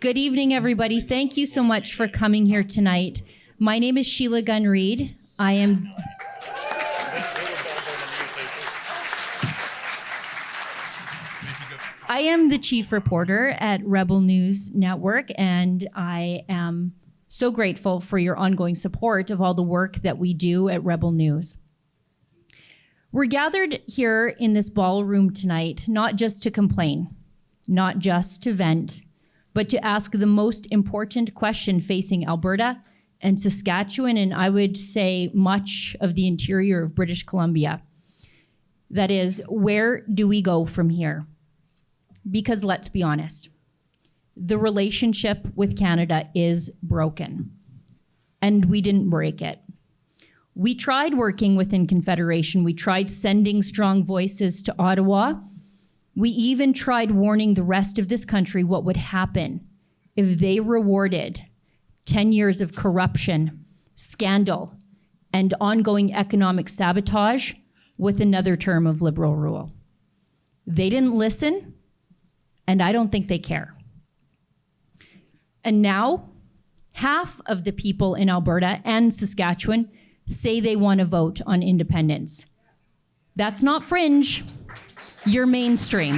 Good evening, everybody. Thank you so much for coming here tonight. My name is Sheila Gunn Reid. I am the chief reporter at Rebel News Network, and I am so grateful for your ongoing support of all the work that we do at Rebel News. We're gathered here in this ballroom tonight, not just to complain, not just to vent, but to ask the most important question facing Alberta and Saskatchewan, and I would say much of the interior of British Columbia. That is, where do we go from here? Because let's be honest, the relationship with Canada is broken, and we didn't break it. We tried working within Confederation. We tried sending strong voices to Ottawa. We even tried warning the rest of this country what would happen if they rewarded 10 years of corruption, scandal, and ongoing economic sabotage with another term of Liberal rule. They didn't listen, and I don't think they care. And now, half of the people in Alberta and Saskatchewan say they want to vote on independence. That's not fringe. You're mainstream.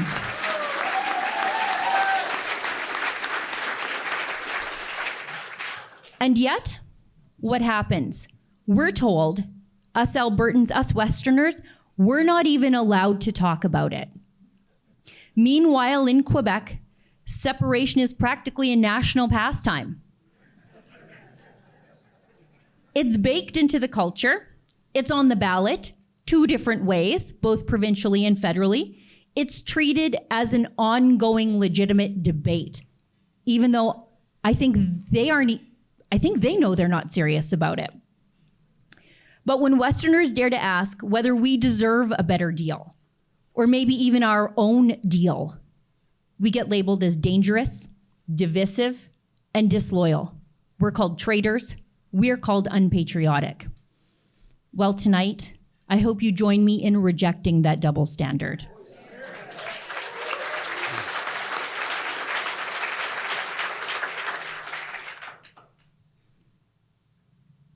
And yet, what happens? We're told, us Albertans, us Westerners, we're not even allowed to talk about it. Meanwhile, in Quebec, separation is practically a national pastime. It's baked into the culture. It's on the ballot 2 different ways, both provincially and federally. It's treated as an ongoing legitimate debate, even though I think they know they're not serious about it. But when Westerners dare to ask whether we deserve a better deal, or maybe even our own deal, we get labeled as dangerous, divisive, and disloyal. We're called traitors. We're called unpatriotic. Well, tonight, I hope you join me in rejecting that double standard.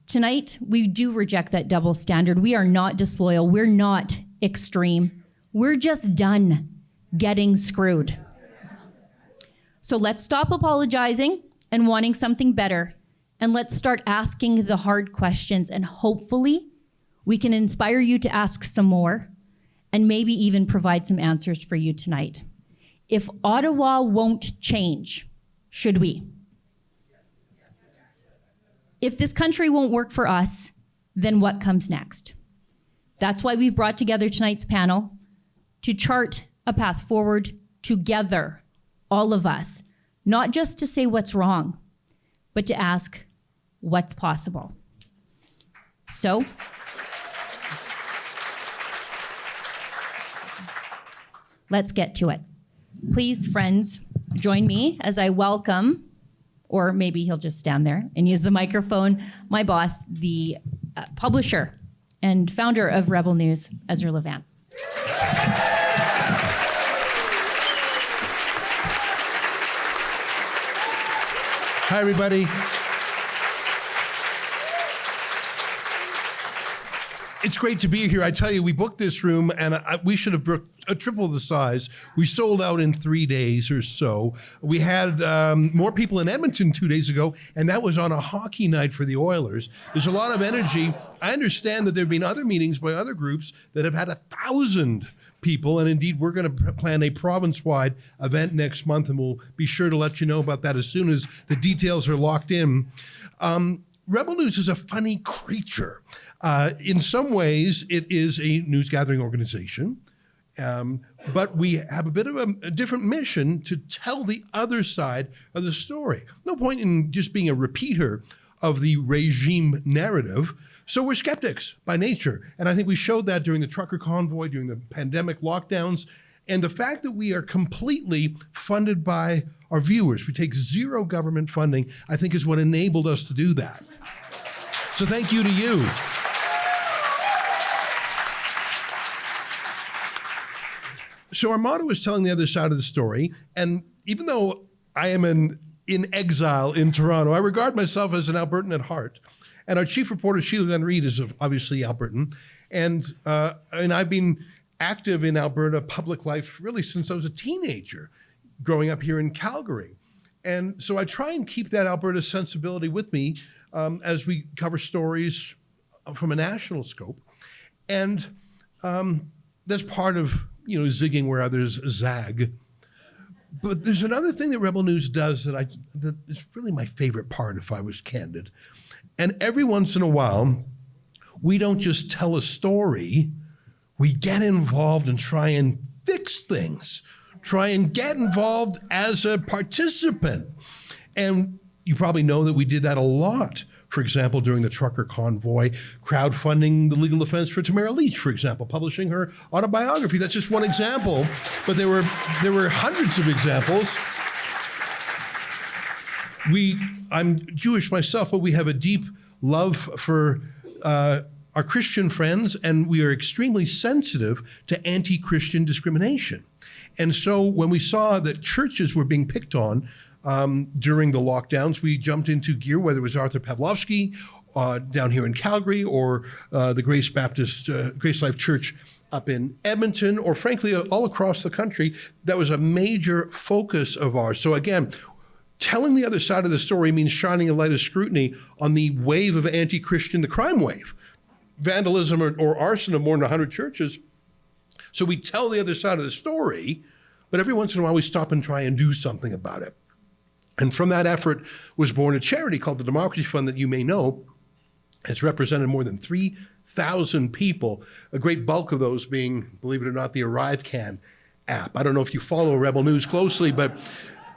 Tonight, we do reject that double standard. We are not disloyal. We're not extreme. We're just done getting screwed. So let's stop apologizing and wanting something better, and let's start asking the hard questions, and hopefully we can inspire you to ask some more and maybe even provide some answers for you tonight. If Ottawa won't change, should we? If this country won't work for us, then what comes next? That's why we've brought together tonight's panel to chart a path forward together, all of us, not just to say what's wrong, but to ask what's possible. So, let's get to it. Please, friends, join me as I welcome, or maybe he'll just stand there and use the microphone, my boss, the publisher and founder of Rebel News, Ezra Levant. Hi, everybody. It's great to be here. I tell you, we booked this room, and we should have booked triple the size. We sold out in 3 days or so. We had more people in Edmonton 2 days ago, and that was on a hockey night for the Oilers. There's a lot of energy. I understand that there have been other meetings by other groups that have had 1,000 people, and indeed we're going to plan a province-wide event next month, and we'll be sure to let you know about that as soon as the details are locked in. Rebel News is a funny creature. In some ways, it is a news-gathering organization, but we have a bit of a different mission to tell the other side of the story. No point in just being a repeater of the regime narrative. So we're skeptics by nature. And I think we showed that during the trucker convoy, during the pandemic lockdowns. And the fact that we are completely funded by our viewers, we take zero government funding, I think is what enabled us to do that. So thank you to you. So our motto is telling the other side of the story. And even though I am an in exile in Toronto. I regard myself as an Albertan at heart. And our chief reporter, Sheila Gunn Reid, is obviously Albertan. And I've been active in Alberta public life really since I was a teenager, growing up here in Calgary. And so I try and keep that Alberta sensibility with me as we cover stories from a national scope. And that's part of, zigging where others zag. But there's another thing that Rebel News does that is really my favorite part, if I was candid. And every once in a while, we don't just tell a story, we get involved and try and fix things, try and get involved as a participant. And you probably know that we did that a lot. For example, during the trucker convoy, crowdfunding the legal defense for Tamara Leach, for example, publishing her autobiography. That's just one example, but there were hundreds of examples. I'm Jewish myself, but we have a deep love for our Christian friends, and we are extremely sensitive to anti-Christian discrimination. And so when we saw that churches were being picked on during the lockdowns, we jumped into gear, whether it was Arthur Pawlowski down here in Calgary, or the Grace Life Church up in Edmonton, or frankly, all across the country. That was a major focus of ours. So again, telling the other side of the story means shining a light of scrutiny on the wave of anti-Christian, the crime wave, vandalism or arson of more than 100 churches. So we tell the other side of the story, but every once in a while we stop and try and do something about it. And from that effort was born a charity called the Democracy Fund that you may know has represented more than 3,000 people, a great bulk of those being, believe it or not, the ArriveCan app. I don't know if you follow Rebel News closely, but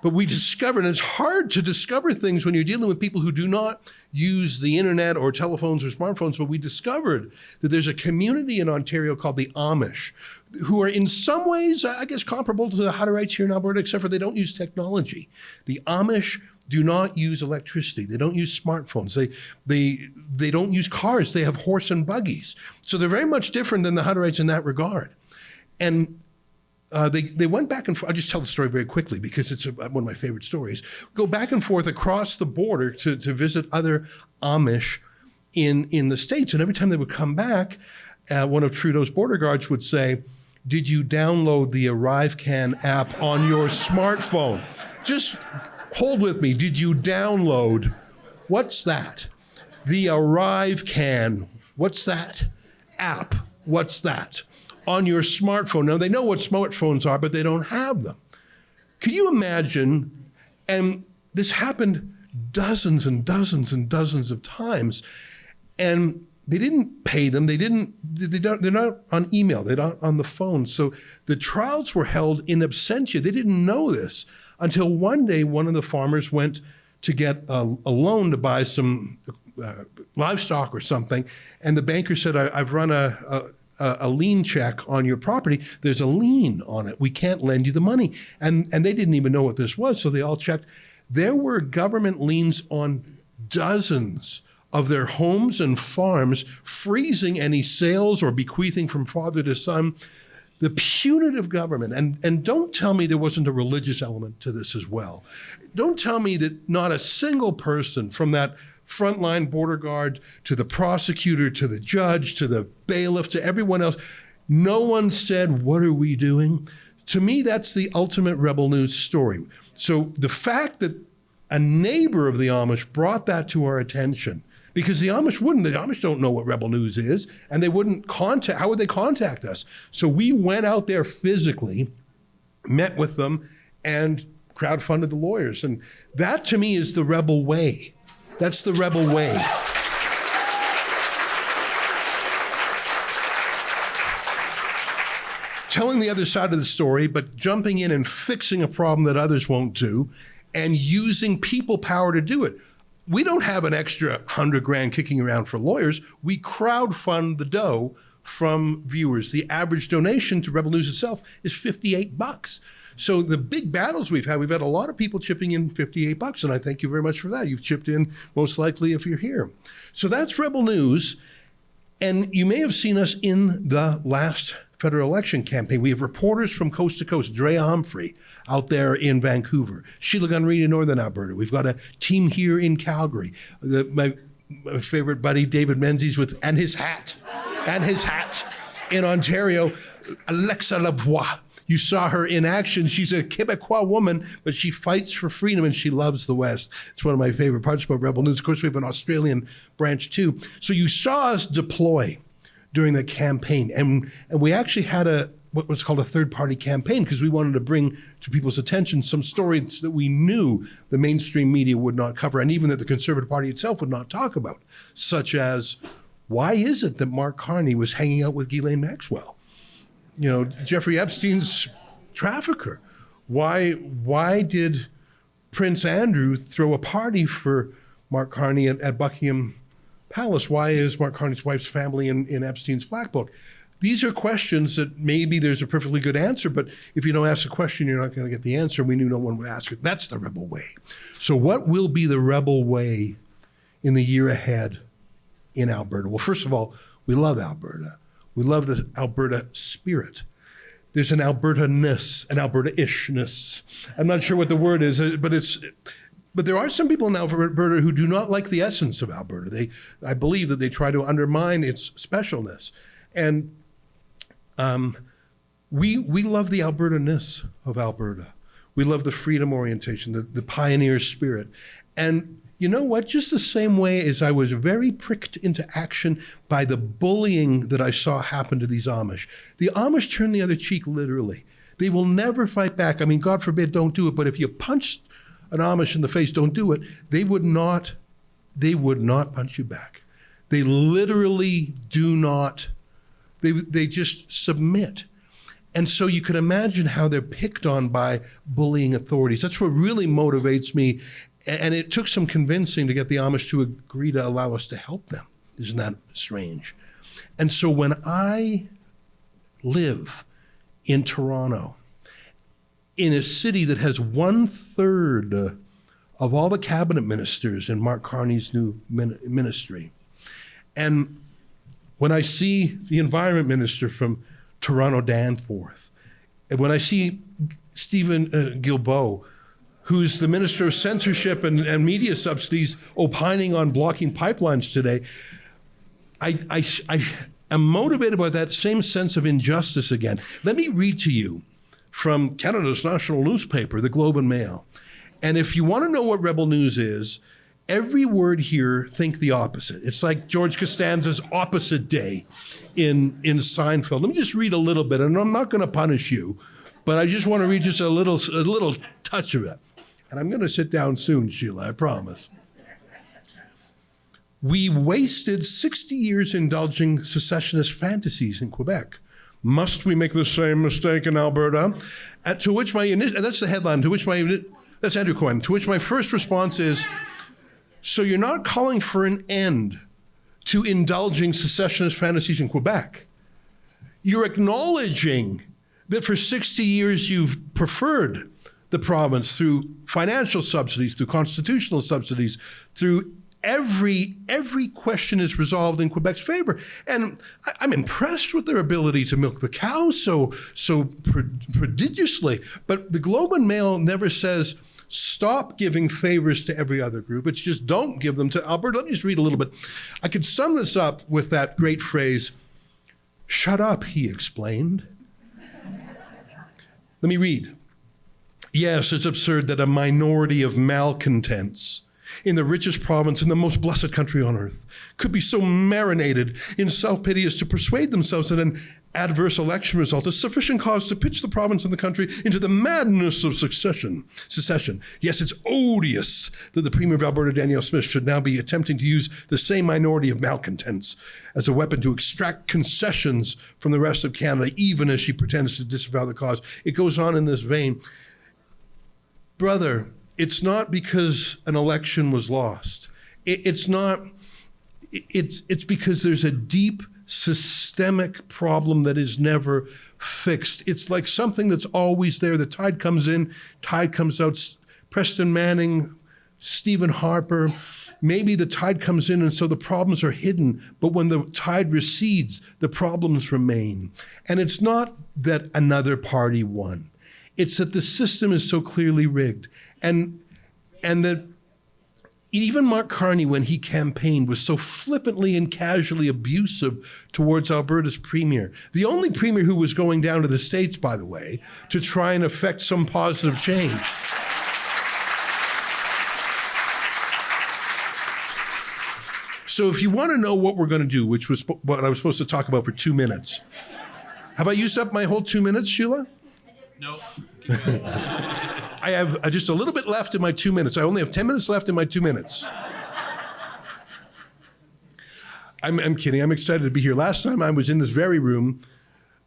we discovered, and it's hard to discover things when you're dealing with people who do not use the internet or telephones or smartphones, but we discovered that there's a community in Ontario called the Amish, who are in some ways, I guess, comparable to the Hutterites here in Alberta, except for they don't use technology. The Amish do not use electricity. They don't use smartphones. They don't use cars. They have horse and buggies. So they're very much different than the Hutterites in that regard. And they went back and forth. I'll just tell the story very quickly because it's one of my favorite stories. Go back and forth across the border to visit other Amish in the States. And every time they would come back, one of Trudeau's border guards would say, "Did you download the ArriveCan app on your smartphone?" Just hold with me. Did you download? What's that? The ArriveCan. What's that? App. What's that? On your smartphone. Now, they know what smartphones are, but they don't have them. Can you imagine, and this happened dozens and dozens and dozens of times, and they didn't pay them. They're not on email. They're not on the phone. So the trials were held in absentia. They didn't know this until one day one of the farmers went to get a loan to buy some livestock or something, and the banker said, "I've run a lien check on your property. There's a lien on it. We can't lend you the money." And they didn't even know what this was, so they all checked. There were government liens on dozens of their homes and farms, freezing any sales or bequeathing from father to son. The punitive government, and don't tell me there wasn't a religious element to this as well. Don't tell me that not a single person from that frontline border guard to the prosecutor, to the judge, to the bailiff, to everyone else, no one said, "What are we doing?" To me, that's the ultimate Rebel News story. So the fact that a neighbor of the Amish brought that to our attention, because the Amish don't know what Rebel News is, and they wouldn't how would they contact us? So we went out there physically, met with them, and crowdfunded the lawyers. And that to me is the Rebel way. That's the Rebel way. Telling the other side of the story, but jumping in and fixing a problem that others won't do, and using people power to do it. We don't have an extra $100,000 kicking around for lawyers. We crowdfund the dough from viewers. The average donation to Rebel News itself is $58. So the big battles we've had a lot of people chipping in $58, and I thank you very much for that. You've chipped in most likely if you're here. So that's Rebel News, and you may have seen us in the last federal election campaign. We have reporters from coast to coast. Drea Humphrey out there in Vancouver. Sheila Gunn Reid in Northern Alberta. We've got a team here in Calgary. My favorite buddy, David Menzies, and his hat in Ontario. Alexa Lavoie. You saw her in action. She's a Quebecois woman, but she fights for freedom and she loves the West. It's one of my favorite parts about Rebel News. Of course, we have an Australian branch too. So you saw us deploy during the campaign. And we actually had what was called a third-party campaign because we wanted to bring to people's attention some stories that we knew the mainstream media would not cover and even that the Conservative Party itself would not talk about, such as why is it that Mark Carney was hanging out with Ghislaine Maxwell? You know, Jeffrey Epstein's trafficker. Why did Prince Andrew throw a party for Mark Carney at Buckingham Palace? Why is Mark Carney's wife's family in Epstein's black book? These are questions that maybe there's a perfectly good answer, but if you don't ask a question, you're not going to get the answer. We knew no one would ask it. That's the rebel way. So what will be the rebel way in the year ahead in Alberta? Well, first of all, we love Alberta. We love the Alberta spirit. There's an Alberta-ness, an Alberta-ishness. I'm not sure what the word is, but there are some people in Alberta who do not like the essence of Alberta. I believe that they try to undermine its specialness. And we love the Alberta-ness of Alberta. We love the freedom orientation, the pioneer spirit. And you know what? Just the same way as I was very pricked into action by the bullying that I saw happen to these Amish. The Amish turn the other cheek, literally. They will never fight back. I mean, God forbid, don't do it. But if you punched an Amish in the face, don't do it. They would not punch you back. They literally do not. They just submit. And so you can imagine how they're picked on by bullying authorities. That's what really motivates me. And it took some convincing to get the Amish to agree to allow us to help them. Isn't that strange? And so when I live in Toronto, in a city that has 1/3 of all the cabinet ministers in Mark Carney's new ministry, and when I see the environment minister from Toronto Danforth, and when I see Stephen Guilbeault, who's the Minister of Censorship and Media Subsidies, opining on blocking pipelines today, I am motivated by that same sense of injustice again. Let me read to you from Canada's national newspaper, the Globe and Mail. And if you want to know what Rebel News is, every word here, think the opposite. It's like George Costanza's Opposite Day in Seinfeld. Let me just read a little bit, and I'm not going to punish you, but I just want to read just a little touch of it. And I'm going to sit down soon, Sheila, I promise. We wasted 60 years indulging secessionist fantasies in Quebec. Must we make the same mistake in Alberta? To which and that's the headline, that's Andrew Cohen, to which my first response is, so you're not calling for an end to indulging secessionist fantasies in Quebec. You're acknowledging that for 60 years you've preferred the province through financial subsidies, through constitutional subsidies, through every question is resolved in Quebec's favor. And I'm impressed with their ability to milk the cow so prodigiously. But the Globe and Mail never says, stop giving favors to every other group. It's just don't give them to Alberta. Let me just read a little bit. I could sum this up with that great phrase, shut up, he explained. Let me read. Yes, it's absurd that a minority of malcontents in the richest province in the most blessed country on earth could be so marinated in self-pity as to persuade themselves that an adverse election result is sufficient cause to pitch the province and the country into the madness of secession. Yes, it's odious that the Premier of Alberta, Danielle Smith, should now be attempting to use the same minority of malcontents as a weapon to extract concessions from the rest of Canada, even as she pretends to disavow the cause. It goes on in this vein. Brother, it's not because an election was lost. It's because there's a deep systemic problem that is never fixed. It's like something that's always there. The tide comes in, tide comes out. Preston Manning, Stephen Harper, maybe the tide comes in and so the problems are hidden, but when the tide recedes, the problems remain. And it's not that another party won. It's that the system is so clearly rigged. And that even Mark Carney, when he campaigned, was so flippantly and casually abusive towards Alberta's premier. The only premier who was going down to the States, by the way, to try and affect some positive change. So if you want to know what we're going to do, which was what I was supposed to talk about for 2 minutes. Have I used up my whole 2 minutes, Sheila? No. I have just a little bit left in my 2 minutes. I only have 10 minutes left in my 2 minutes. I'm kidding. I'm excited to be here. Last time I was in this very room,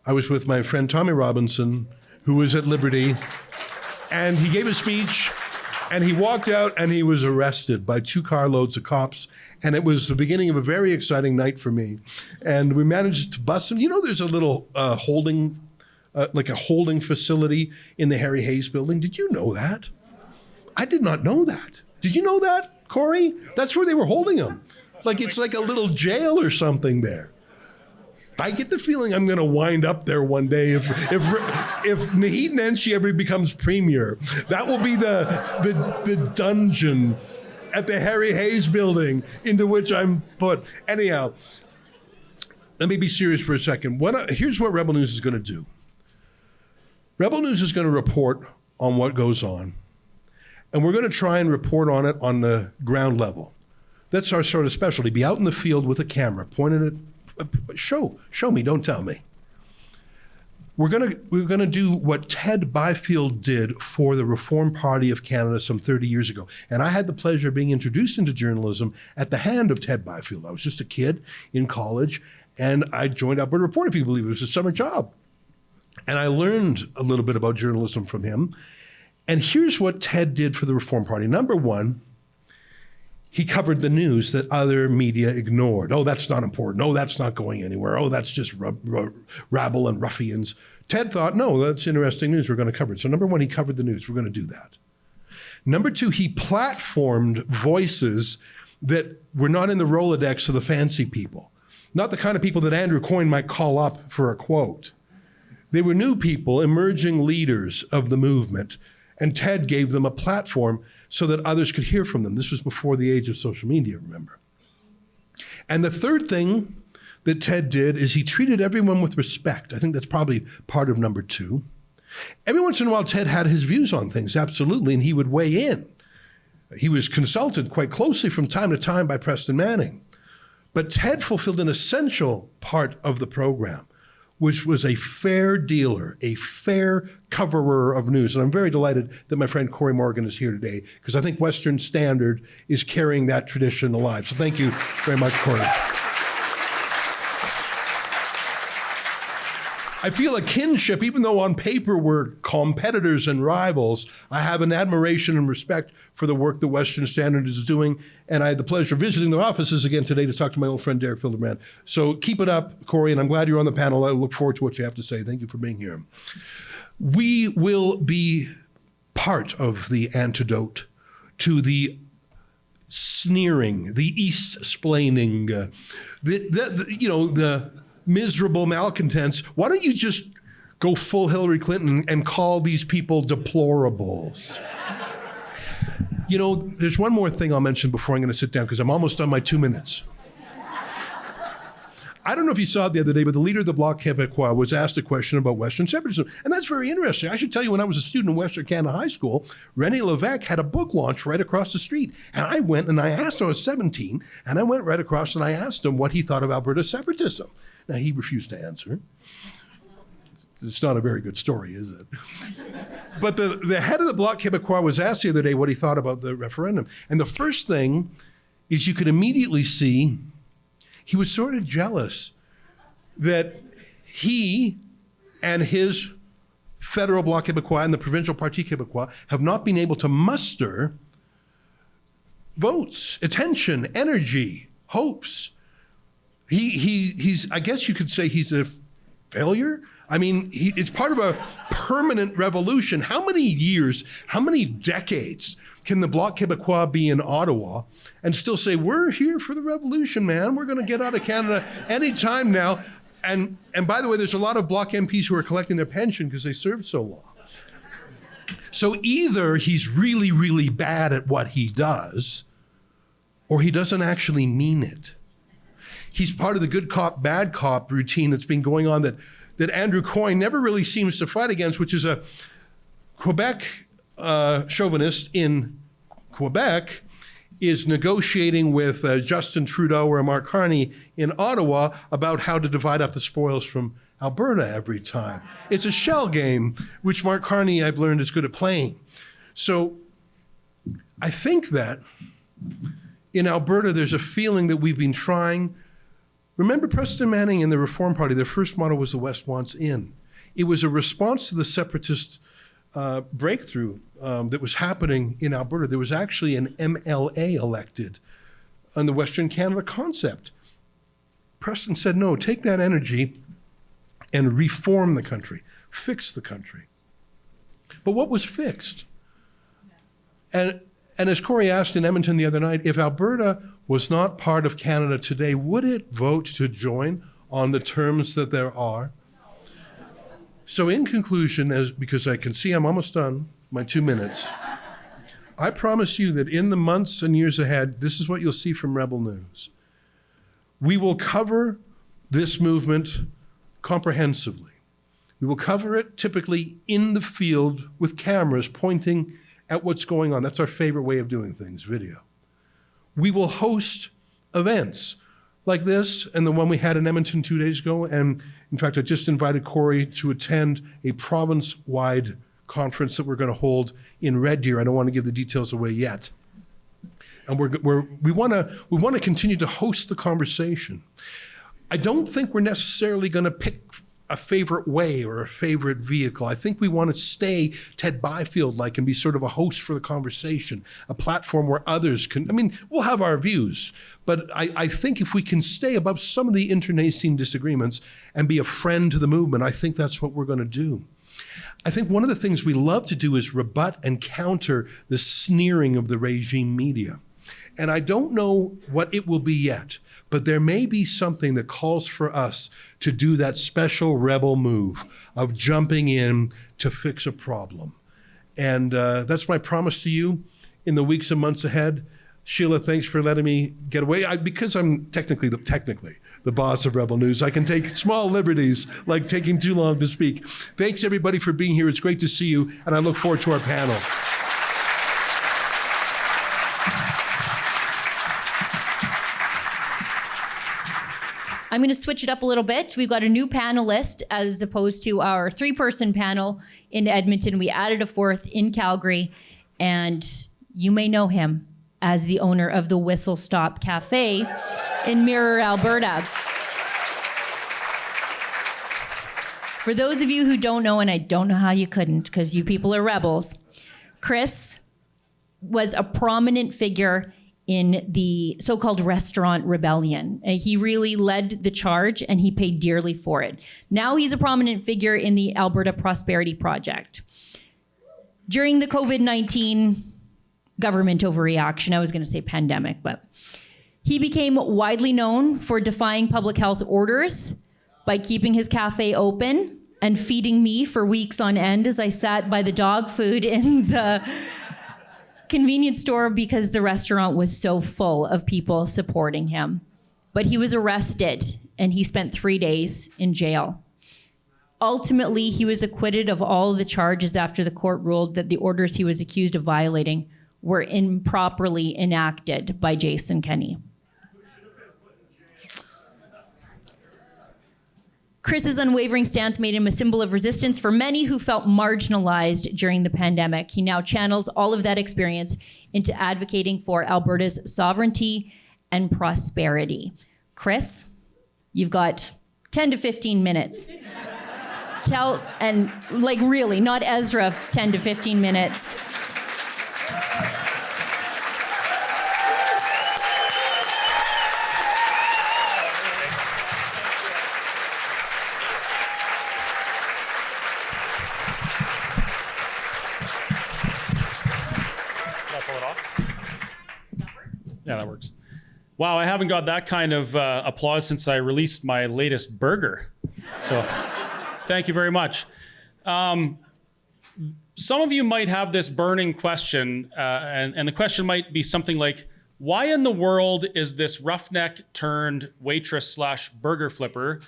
I was with my friend Tommy Robinson, who was at Liberty, and he gave a speech, and he walked out, and he was arrested by 2 carloads of cops, and it was the beginning of a very exciting night for me. And we managed to bust him. You know, there's a little holding facility in the Harry Hayes building. Did you know that? I did not know that. Did you know that, Cory? That's where they were holding him. Like it's like a little jail or something there. I get the feeling I'm going to wind up there one day if Naheed Nenshi ever becomes premier. That will be the dungeon at the Harry Hayes building into which I'm put. Anyhow, let me be serious for a second. Here's what Rebel News is going to do. Rebel News is going to report on what goes on, and we're going to try and report on it on the ground level. That's our sort of specialty. Be out in the field with a camera, pointing at, show me, don't tell me. We're going to do what Ted Byfield did for the Reform Party of Canada some 30 years ago. And I had the pleasure of being introduced into journalism at the hand of Ted Byfield. I was just a kid in college, and I joined Alberta Report, if you believe it was a summer job. And I learned a little bit about journalism from him. And here's what Ted did for the Reform Party. Number one, he covered the news that other media ignored. Oh, that's not important. Oh, that's not going anywhere. Oh, that's just rabble and ruffians. Ted thought, no, that's interesting news. We're going to cover it. So number one, he covered the news. We're going to do that. Number two, he platformed voices that were not in the Rolodex of the fancy people. Not the kind of people that Andrew Coyne might call up for a quote. They were new people, emerging leaders of the movement. And Ted gave them a platform so that others could hear from them. This was before the age of social media, remember. And the third thing that Ted did is he treated everyone with respect. I think that's probably part of number two. Every once in a while, Ted had his views on things, absolutely, and he would weigh in. He was consulted quite closely from time to time by Preston Manning. But Ted fulfilled an essential part of the program, which was a fair dealer, a fair coverer of news. And I'm very delighted that my friend Cory Morgan is here today, because I think Western Standard is carrying that tradition alive. So thank you very much, Cory. I feel a kinship, even though on paper we're competitors and rivals. I have an admiration and respect for the work that Western Standard is doing, and I had the pleasure of visiting their offices again today to talk to my old friend Derek Filderbrand. So keep it up, Cory, and I'm glad you're on the panel. I look forward to what you have to say. Thank you for being here. We will be part of the antidote to the sneering, the East-splaining, the miserable malcontents. Why don't you just go full Hillary Clinton and call these people deplorables? You know, there's one more thing I'll mention before I'm going to sit down, because I'm almost done my 2 minutes. I don't know if you saw it the other day, but the leader of the Bloc Québécois was asked a question about Western separatism. And that's very interesting. I should tell you, when I was a student in Western Canada High School, René Lévesque had a book launch right across the street. And I went and I asked him, I was 17, and I went right across and I asked him what he thought of Alberta separatism. Now, he refused to answer. It's not a very good story, is it? But the head of the Bloc Québécois was asked the other day what he thought about the referendum. And the first thing is you could immediately see he was sort of jealous that he and his federal Bloc Québécois and the provincial Parti Québécois have not been able to muster votes, attention, energy, hopes. He's I guess you could say he's a failure. I mean, it's part of a permanent revolution. How many years, how many decades can the Bloc Québécois be in Ottawa and still say, we're here for the revolution, man. We're going to get out of Canada anytime now. And by the way, there's a lot of Bloc MPs who are collecting their pension because they served so long. So either he's really, really bad at what he does, or he doesn't actually mean it. He's part of the good cop, bad cop routine that's been going on that Andrew Coyne never really seems to fight against, which is a Quebec chauvinist in Quebec is negotiating with Justin Trudeau or Mark Carney in Ottawa about how to divide up the spoils from Alberta every time. It's a shell game, which Mark Carney, I've learned, is good at playing. So I think that in Alberta, there's a feeling that we've been trying. Remember Preston Manning and the Reform Party, their first motto was the West wants in. It was a response to the separatist breakthrough that was happening in Alberta. There was actually an MLA elected on the Western Canada concept. Preston said, no, take that energy and reform the country, fix the country. But what was fixed? And as Cory asked in Edmonton the other night, if Alberta was not part of Canada today, would it vote to join on the terms that there are? So in conclusion, because I can see I'm almost done, my 2 minutes, I promise you that in the months and years ahead, this is what you'll see from Rebel News. We will cover this movement comprehensively. We will cover it typically in the field with cameras pointing at what's going on. That's our favorite way of doing things, video. We will host events like this and the one we had in Edmonton 2 days ago. And in fact, I just invited Cory to attend a province-wide conference that we're going to hold in Red Deer. I don't want to give the details away yet. And we want to continue to host the conversation. I don't think we're necessarily going to pick a favorite way or a favorite vehicle. I think we want to stay Ted Byfield-like and be sort of a host for the conversation, a platform where others can, we'll have our views, but I think if we can stay above some of the internecine disagreements and be a friend to the movement, I think that's what we're going to do. I think one of the things we love to do is rebut and counter the sneering of the regime media. And I don't know what it will be yet, but there may be something that calls for us to do that special rebel move of jumping in to fix a problem. And that's my promise to you in the weeks and months ahead. Sheila, thanks for letting me get away. Because I'm technically the boss of Rebel News, I can take small liberties like taking too long to speak. Thanks everybody for being here. It's great to see you, and I look forward to our panel. I'm going to switch it up a little bit. We've got a new panelist as opposed to our 3-person panel in Edmonton. We added a 4th in Calgary, and you may know him as the owner of the Whistle Stop Cafe in Mirror, Alberta. For those of you who don't know, and I don't know how you couldn't because you people are rebels, Chris was a prominent figure in the so-called restaurant rebellion. He really led the charge and he paid dearly for it. Now he's a prominent figure in the Alberta Prosperity Project. During the COVID-19 government overreaction, I was going to say pandemic, but he became widely known for defying public health orders by keeping his cafe open and feeding me for weeks on end as I sat by the dog food in the convenience store because the restaurant was so full of people supporting him. But he was arrested and he spent 3 days in jail. Ultimately, he was acquitted of all the charges after the court ruled that the orders he was accused of violating were improperly enacted by Jason Kenney. Chris's unwavering stance made him a symbol of resistance for many who felt marginalized during the pandemic. He now channels all of that experience into advocating for Alberta's sovereignty and prosperity. Chris, you've got 10 to 15 minutes. Really, not Ezra 10 to 15 minutes. Yeah, that works. Wow, I haven't got that kind of applause since I released my latest burger. So thank you very much. Some of you might have this burning question, and the question might be something like, why in the world is this roughneck turned waitress / burger flipper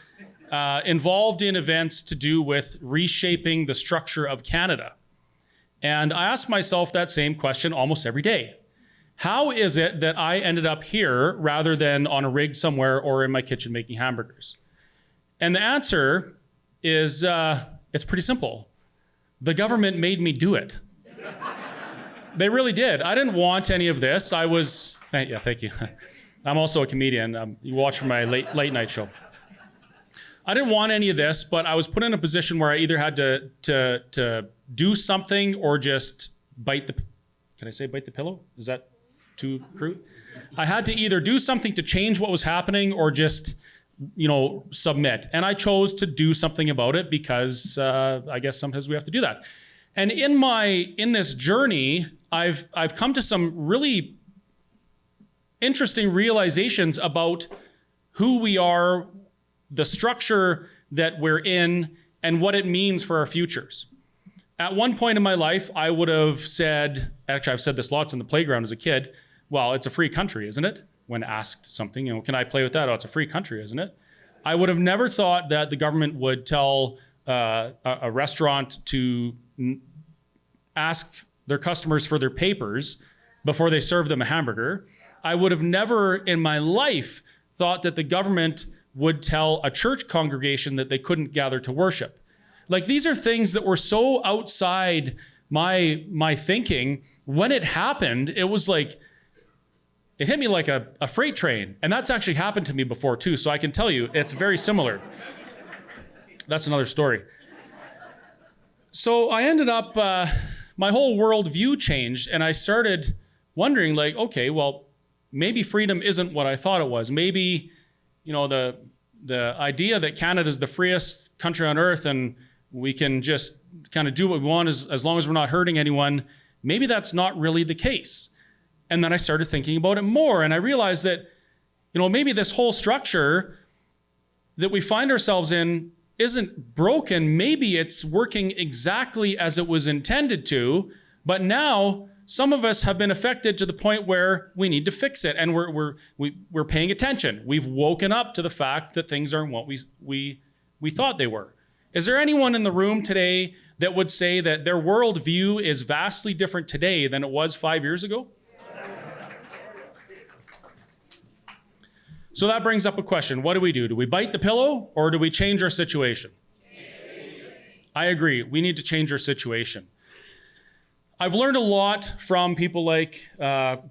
involved in events to do with reshaping the structure of Canada? And I ask myself that same question almost every day. How is it that I ended up here rather than on a rig somewhere or in my kitchen making hamburgers? And the answer is, it's pretty simple. The government made me do it. They really did. I didn't want any of this. Thank you. I'm also a comedian. You watch for my late night show. I didn't want any of this, but I was put in a position where I either had to do something or just can I say bite the pillow? Is that too crude? I had to either do something to change what was happening or just, submit. And I chose to do something about it because I guess sometimes we have to do that. And in this journey, I've come to some really interesting realizations about who we are, the structure that we're in, and what it means for our futures. At one point in my life, I would have said, actually I've said this lots in the playground as a kid, well, it's a free country, isn't it? When asked something, can I play with that? Oh, it's a free country, isn't it? I would have never thought that the government would tell a restaurant to ask their customers for their papers before they serve them a hamburger. I would have never in my life thought that the government would tell a church congregation that they couldn't gather to worship. Like, these are things that were so outside my thinking. When it happened, it was like, it hit me like a freight train. And that's actually happened to me before too. So I can tell you, it's very similar. That's another story. So I ended up, my whole worldview changed, and I started wondering, like, okay, well, maybe freedom isn't what I thought it was. Maybe, the idea that Canada is the freest country on earth and we can just kind of do what we want as long as we're not hurting anyone, maybe that's not really the case. And then I started thinking about it more, and I realized that, maybe this whole structure that we find ourselves in isn't broken. Maybe it's working exactly as it was intended to, but now some of us have been affected to the point where we need to fix it, and we're paying attention. We've woken up to the fact that things aren't what we thought they were. Is there anyone in the room today that would say that their worldview is vastly different today than it was 5 years ago? So that brings up a question. What do we do? Do we bite the pillow or do we change our situation? I agree. We need to change our situation. I've learned a lot from people like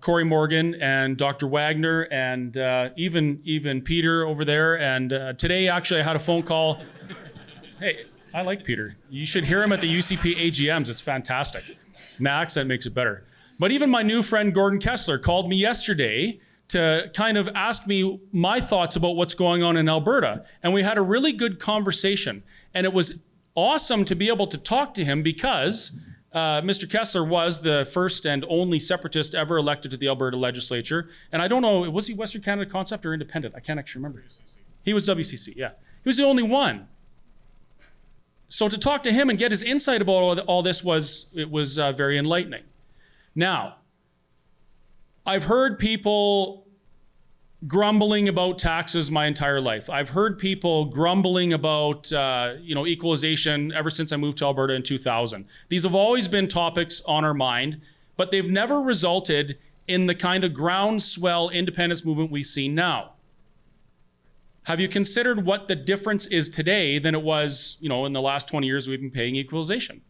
Cory Morgan and Dr. Wagner and even Peter over there. And today, actually, I had a phone call. Hey, I like Peter. You should hear him at the UCP AGMs. It's fantastic. And the accent makes it better. But even my new friend Gordon Kessler called me yesterday to kind of ask me my thoughts about what's going on in Alberta. And we had a really good conversation. And it was awesome to be able to talk to him because Mr. Kessler was the first and only separatist ever elected to the Alberta legislature. And I don't know, was he Western Canada Concept or Independent? I can't actually remember. He was WCC, yeah. He was the only one. So to talk to him and get his insight about all this was very enlightening. Now, I've heard people grumbling about taxes my entire life. I've heard people grumbling about equalization ever since I moved to Alberta in 2000. These have always been topics on our mind, but they've never resulted in the kind of groundswell independence movement we see now. Have you considered what the difference is today than it was, in the last 20 years we've been paying equalization?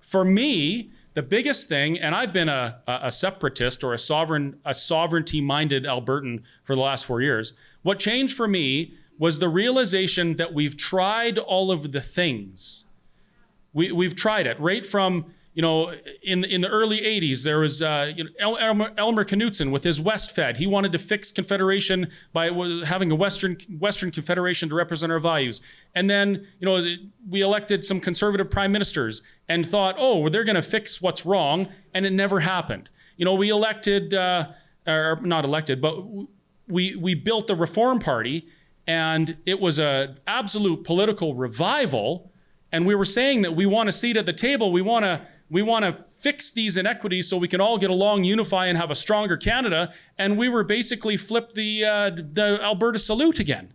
For me, the biggest thing, and I've been a separatist or a sovereignty-minded Albertan for the last 4 years, what changed for me was the realization that we've tried all of the things. We've tried it right from, in the early 80s, there was Elmer Knutson with his Westfed. He wanted to fix Confederation by having a Western Confederation to represent our values. And then, we elected some conservative prime ministers and thought, they're going to fix what's wrong, and it never happened. We elected, or not elected, but we built the Reform Party, and it was an absolute political revival. And we were saying that we want a seat at the table. We want to fix these inequities so we can all get along, unify, and have a stronger Canada. And we were basically flipped the Alberta salute again.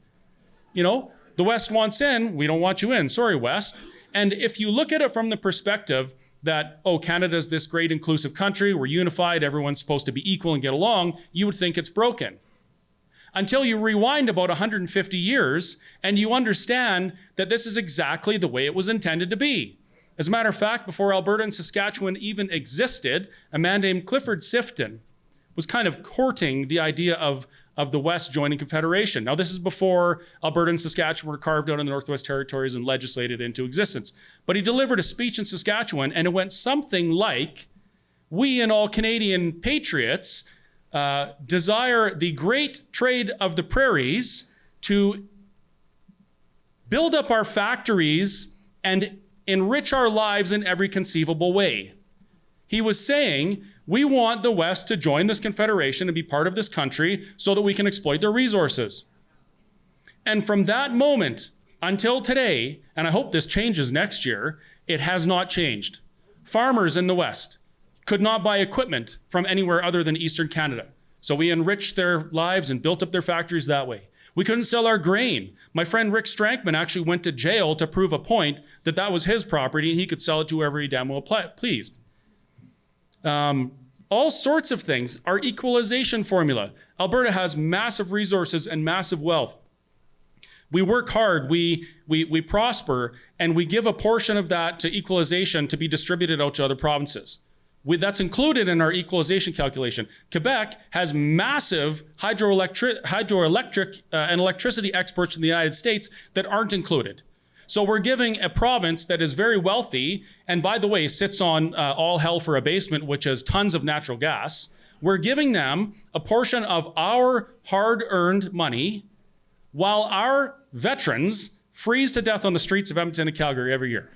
The West wants in, we don't want you in. Sorry, West. And if you look at it from the perspective that, Canada's this great inclusive country, we're unified, everyone's supposed to be equal and get along, you would think it's broken. Until you rewind about 150 years and you understand that this is exactly the way it was intended to be. As a matter of fact, before Alberta and Saskatchewan even existed, a man named Clifford Sifton was kind of courting the idea of the West joining Confederation. Now, this is before Alberta and Saskatchewan were carved out in the Northwest Territories and legislated into existence. But he delivered a speech in Saskatchewan, and it went something like, "We and all Canadian patriots desire the great trade of the prairies to build up our factories and enrich our lives in every conceivable way." He was saying, we want the West to join this confederation and be part of this country so that we can exploit their resources. And from that moment until today, and I hope this changes next year, it has not changed. Farmers in the West could not buy equipment from anywhere other than Eastern Canada. So we enriched their lives and built up their factories that way. We couldn't sell our grain. My friend Rick Strankman actually went to jail to prove a point that that was his property and he could sell it to whoever he damn well pleased. All sorts of things. Our equalization formula. Alberta has massive resources and massive wealth. We work hard, we prosper, and we give a portion of that to equalization to be distributed out to other provinces. That's included in our equalization calculation. Quebec has massive hydroelectric and electricity exports in the United States that aren't included. So we're giving a province that is very wealthy, and by the way, sits on all hell for abasement, which is tons of natural gas. We're giving them a portion of our hard-earned money while our veterans freeze to death on the streets of Edmonton and Calgary every year.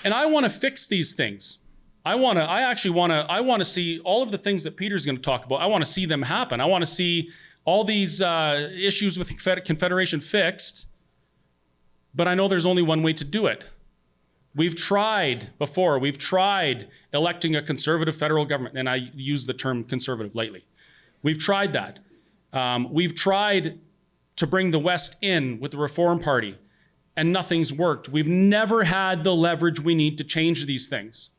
And I want to fix these things. I want to see all of the things that Peter's going to talk about. I want to see them happen. I want to see all these issues with Confederation fixed. But I know there's only one way to do it. We've tried before. We've tried electing a conservative federal government, and I use the term conservative lightly. We've tried that. We've tried to bring the West in with the Reform Party, and nothing's worked. We've never had the leverage we need to change these things.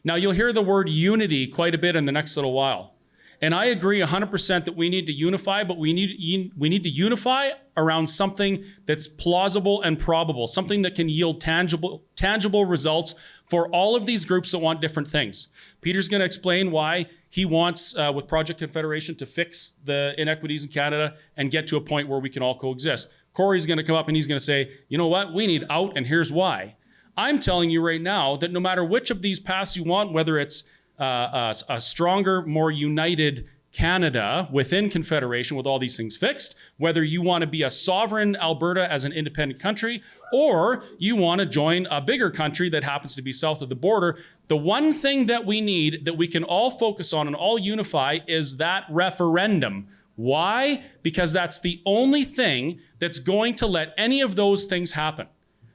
Now, you'll hear the word unity quite a bit in the next little while. And I agree 100% that we need to unify, but we need to unify around something that's plausible and probable, something that can yield tangible results for all of these groups that want different things. Peter's going to explain why he wants, with Project Confederation, to fix the inequities in Canada and get to a point where we can all coexist. Cory's going to come up and he's going to say, you know what, we need out, and here's why. I'm telling you right now that no matter which of these paths you want, whether it's a stronger, more united Canada within Confederation with all these things fixed, whether you want to be a sovereign Alberta as an independent country, or you want to join a bigger country that happens to be south of the border, the one thing that we need that we can all focus on and all unify is that referendum. Why? Because that's the only thing that's going to let any of those things happen.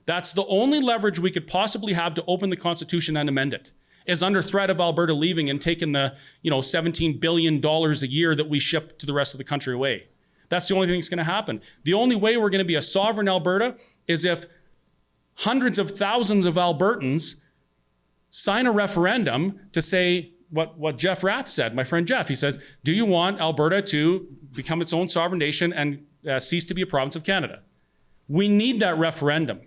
That's the only leverage we could possibly have to open the Constitution and amend it, is under threat of Alberta leaving and taking the $17 billion a year that we ship to the rest of the country away. That's the only thing that's going to happen. The only way we're going to be a sovereign Alberta is if hundreds of thousands of Albertans sign a referendum to say what Jeff Rath said, my friend Jeff. He says, do you want Alberta to become its own sovereign nation and cease to be a province of Canada? We need that referendum.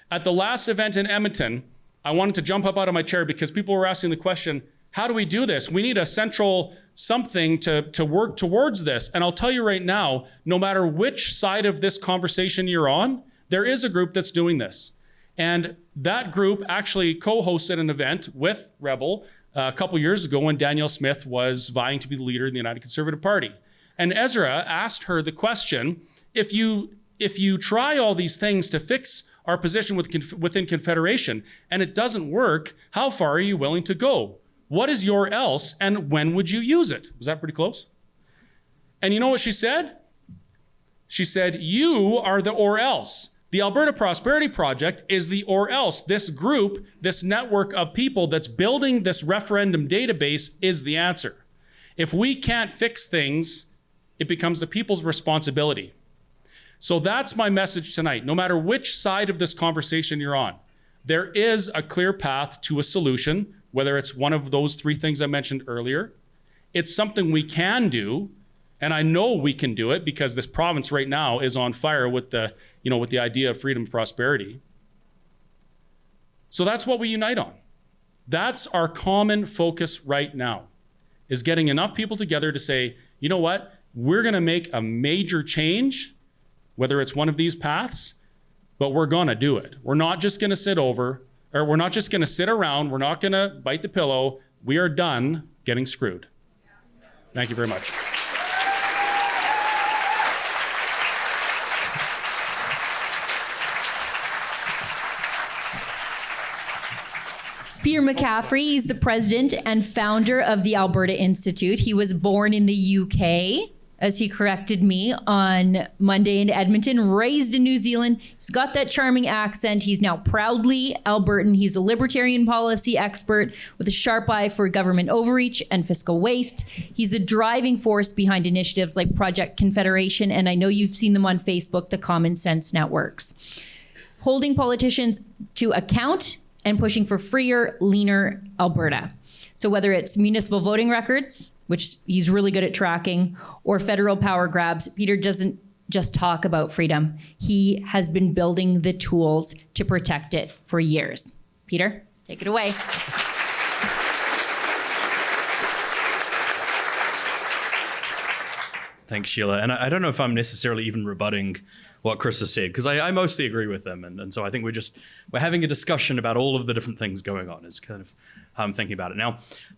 At the last event in Edmonton, I wanted to jump up out of my chair because people were asking the question, how do we do this? We need a central something to work towards this. And I'll tell you right now, no matter which side of this conversation you're on, there is a group that's doing this. And that group actually co-hosted an event with Rebel a couple years ago when Danielle Smith was vying to be the leader of the United Conservative Party. And Ezra asked her the question, if you try all these things to fix our position within Confederation, and it doesn't work, how far are you willing to go? What is your else, and when would you use it? Was that pretty close? And you know what she said? She said, you are the or else. The Alberta Prosperity Project is the or else. This group, this network of people that's building this referendum database is the answer. If we can't fix things, it becomes the people's responsibility. So that's my message tonight. No matter which side of this conversation you're on, there is a clear path to a solution, whether it's one of those three things I mentioned earlier. It's something we can do, and I know we can do it because this province right now is on fire with the idea of freedom and prosperity. So that's what we unite on. That's our common focus right now, is getting enough people together to say, you know what, we're going to make a major change, whether it's one of these paths, but we're going to do it. We're not just going to sit around. We're not going to bite the pillow. We are done getting screwed. Thank you very much. Peter McCaffrey, he's the president and founder of the Alberta Institute. He was born in the UK, as he corrected me on Monday in Edmonton, raised in New Zealand. He's got that charming accent. He's now proudly Albertan. He's a libertarian policy expert with a sharp eye for government overreach and fiscal waste. He's the driving force behind initiatives like Project Confederation, and I know you've seen them on Facebook, the Common Sense Networks. Holding politicians to account and pushing for freer, leaner Alberta. So whether it's municipal voting records, which he's really good at tracking, or federal power grabs, Peter doesn't just talk about freedom. He has been building the tools to protect it for years. Peter, take it away. Thanks, Sheila. And I don't know if I'm necessarily even rebutting what Chris has said, because I mostly agree with them. And so I think we're having a discussion about all of the different things going on is kind of how I'm thinking about it.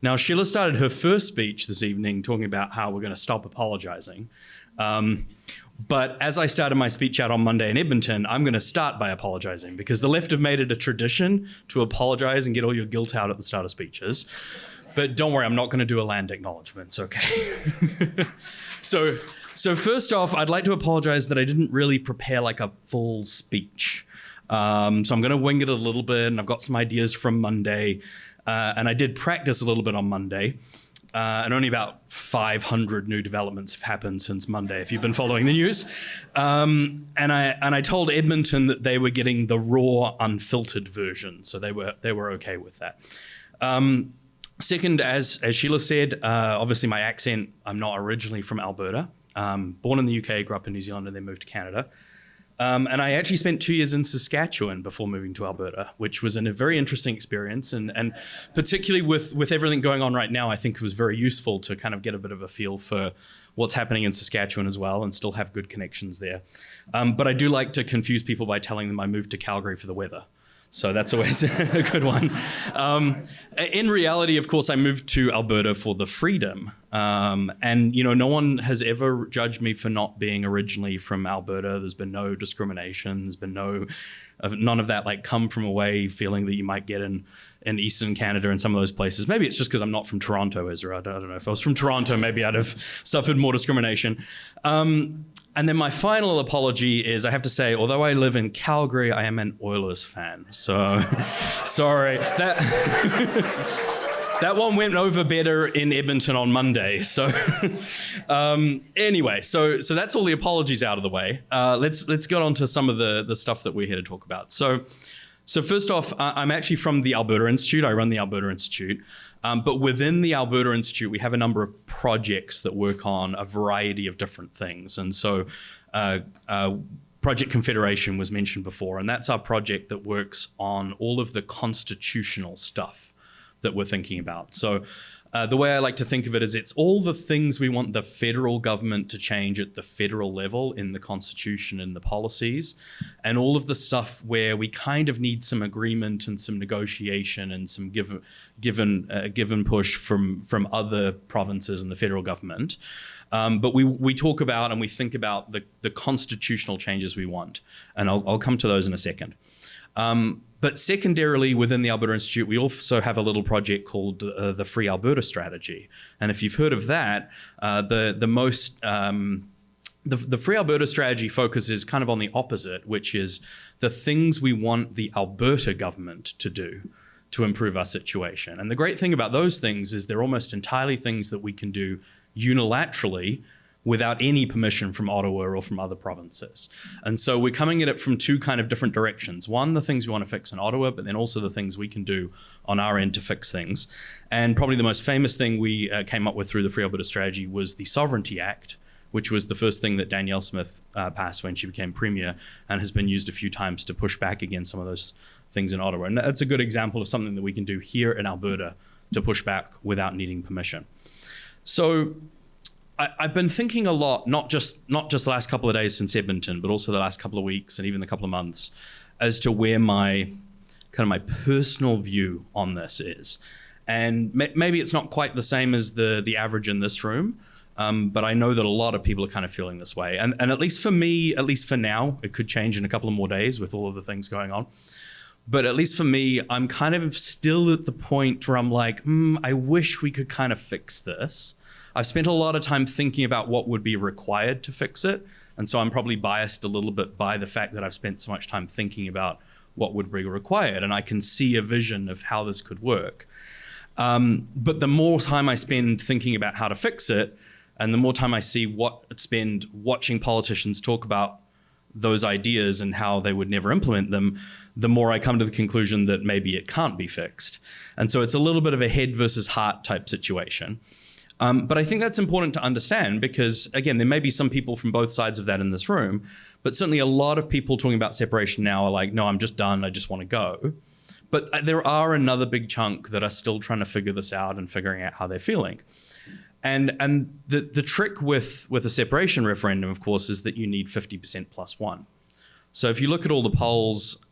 Now Sheila started her first speech this evening talking about how we're going to stop apologizing. But as I started my speech out on Monday in Edmonton, I'm going to start by apologizing, because the left have made it a tradition to apologize and get all your guilt out at the start of speeches. But don't worry, I'm not going to do a land acknowledgement, it's okay. So first off, I'd like to apologize that I didn't really prepare like a full speech. So I'm going to wing it a little bit, and I've got some ideas from Monday. And I did practice a little bit on Monday. And only about 500 new developments have happened since Monday, if you've been following the news. And I told Edmonton that they were getting the raw, unfiltered version. So they were okay with that. Second, as Sheila said, obviously my accent, I'm not originally from Alberta. Born in the UK, grew up in New Zealand, and then moved to Canada. And I actually spent 2 years in Saskatchewan before moving to Alberta, which was a very interesting experience. And particularly with everything going on right now, I think it was very useful to kind of get a bit of a feel for what's happening in Saskatchewan as well, and still have good connections there. But I do like to confuse people by telling them I moved to Calgary for the weather. So that's always a good one. In reality, of course, I moved to Alberta for the freedom. And, no one has ever judged me for not being originally from Alberta. There's been no discrimination. There's been none of that, like, come from away feeling that you might get in Eastern Canada and some of those places. Maybe it's just because I'm not from Toronto, Ezra. I don't know. If I was from Toronto, maybe I'd have suffered more discrimination. And then my final apology is, I have to say, although I live in Calgary, I am an Oilers fan. So, sorry. That one went over better in Edmonton on Monday. So, anyway, so that's all the apologies out of the way. Let's get on to some of the stuff that we're here to talk about. So first off, I'm actually from the Alberta Institute. I run the Alberta Institute. But within the Alberta Institute, we have a number of projects that work on a variety of different things. And so Project Confederation was mentioned before, and that's our project that works on all of the constitutional stuff that we're thinking about. So the way I like to think of it is it's all the things we want the federal government to change at the federal level in the Constitution and the policies, and all of the stuff where we kind of need some agreement and some negotiation and some given push from other provinces and the federal government. But we talk about and we think about the constitutional changes we want, and I'll come to those in a second. But secondarily, within the Alberta Institute, we also have a little project called the Free Alberta Strategy. And if you've heard of that, the Free Alberta Strategy focuses kind of on the opposite, which is the things we want the Alberta government to do to improve our situation. And the great thing about those things is they're almost entirely things that we can do unilaterally without any permission from Ottawa or from other provinces. And so we're coming at it from two kind of different directions. One, the things we want to fix in Ottawa, but then also the things we can do on our end to fix things. And probably the most famous thing we came up with through the Free Alberta Strategy was the Sovereignty Act, which was the first thing that Danielle Smith passed when she became Premier and has been used a few times to push back against some of those things in Ottawa. And that's a good example of something that we can do here in Alberta to push back without needing permission. So I've been thinking a lot, not just the last couple of days since Edmonton, but also the last couple of weeks and even the couple of months, as to where my personal view on this is. And maybe it's not quite the same as the average in this room, but I know that a lot of people are kind of feeling this way. And at least for me, at least for now, it could change in a couple of more days with all of the things going on. But at least for me, I'm kind of still at the point where I'm like, I wish we could kind of fix this. I've spent a lot of time thinking about what would be required to fix it. And so I'm probably biased a little bit by the fact that I've spent so much time thinking about what would be required. And I can see a vision of how this could work. But the more time I spend thinking about how to fix it, and the more time I spend watching politicians talk about those ideas and how they would never implement them, the more I come to the conclusion that maybe it can't be fixed. And so it's a little bit of a head versus heart type situation. But I think that's important to understand because, again, there may be some people from both sides of that in this room, but certainly a lot of people talking about separation now are like, no, I'm just done. I just want to go. But there are another big chunk that are still trying to figure this out and figuring out how they're feeling. And the trick with a separation referendum, of course, is that you need 50% plus one. So if you look at all the polls,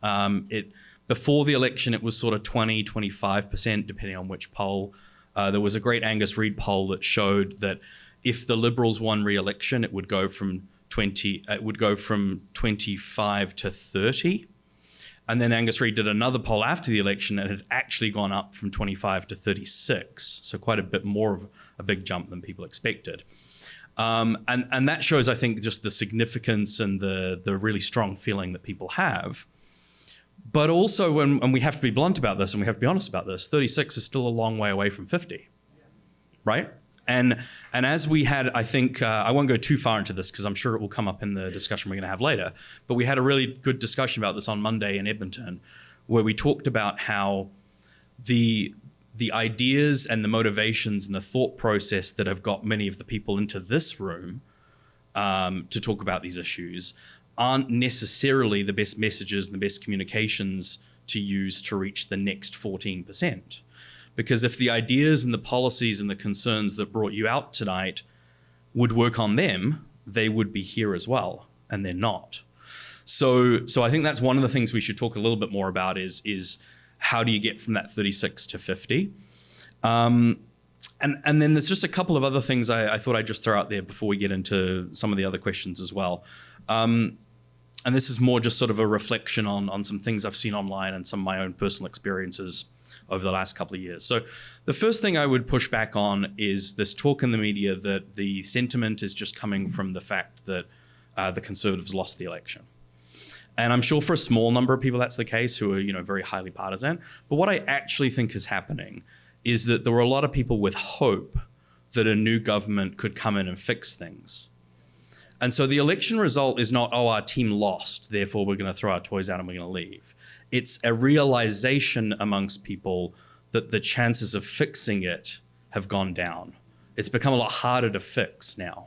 before the election, it was sort of 20, 25%, depending on which poll. There was a great Angus Reid poll that showed that if the Liberals won re-election, it would go from 25 to 30. And then Angus Reid did another poll after the election and it had actually gone up from 25 to 36. So quite a bit more of a big jump than people expected. And that shows, I think, just the significance and the really strong feeling that people have. But also, and we have to be blunt about this and we have to be honest about this, 36 is still a long way away from 50, right? And as we had, I think, I won't go too far into this because I'm sure it will come up in the discussion we're going to have later, but we had a really good discussion about this on Monday in Edmonton, where we talked about how the ideas and the motivations and the thought process that have got many of the people into this room to talk about these issues aren't necessarily the best messages and the best communications to use to reach the next 14%. Because if the ideas and the policies and the concerns that brought you out tonight would work on them, they would be here as well, and they're not. So I think that's one of the things we should talk a little bit more about is how do you get from that 36 to 50? And then there's just a couple of other things I thought I'd just throw out there before we get into some of the other questions as well. And this is more just sort of a reflection on some things I've seen online and some of my own personal experiences over the last couple of years. So the first thing I would push back on is this talk in the media that the sentiment is just coming from the fact that the Conservatives lost the election. And I'm sure for a small number of people that's the case who are, very highly partisan. But what I actually think is happening is that there were a lot of people with hope that a new government could come in and fix things. And so the election result is not, our team lost, therefore we're going to throw our toys out and we're going to leave. It's a realization amongst people that the chances of fixing it have gone down. It's become a lot harder to fix now.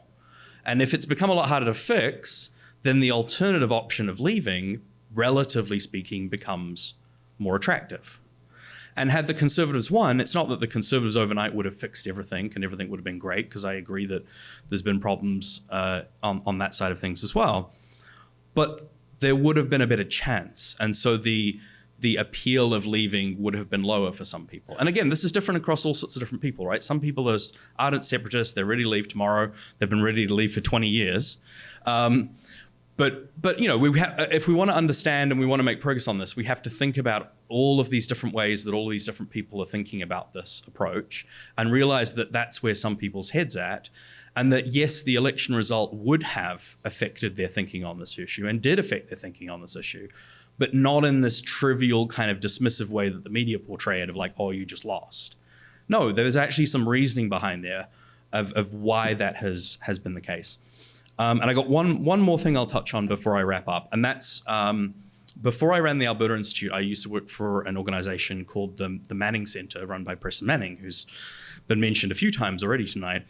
And if it's become a lot harder to fix, then the alternative option of leaving, relatively speaking, becomes more attractive. And had the Conservatives won, it's not that the Conservatives overnight would have fixed everything and everything would have been great, because I agree that there's been problems on that side of things as well. But there would have been a better chance. And so the appeal of leaving would have been lower for some people. And again, this is different across all sorts of different people, right? Some people are ardent separatists. They're ready to leave tomorrow. They've been ready to leave for 20 years. But you know, if we want to understand and we want to make progress on this, we have to think about all of these different ways that all these different people are thinking about this approach, and realize that that's where some people's heads at, and that yes, the election result would have affected their thinking on this issue and did affect their thinking on this issue, but not in this trivial kind of dismissive way that the media portray it, of like, oh, you just lost. No, there's actually some reasoning behind there of why that has been the case. And I got one more thing I'll touch on before I wrap up, and that's before I ran the Alberta Institute, I used to work for an organization called the Manning Centre, run by Preston Manning, who's been mentioned a few times already tonight.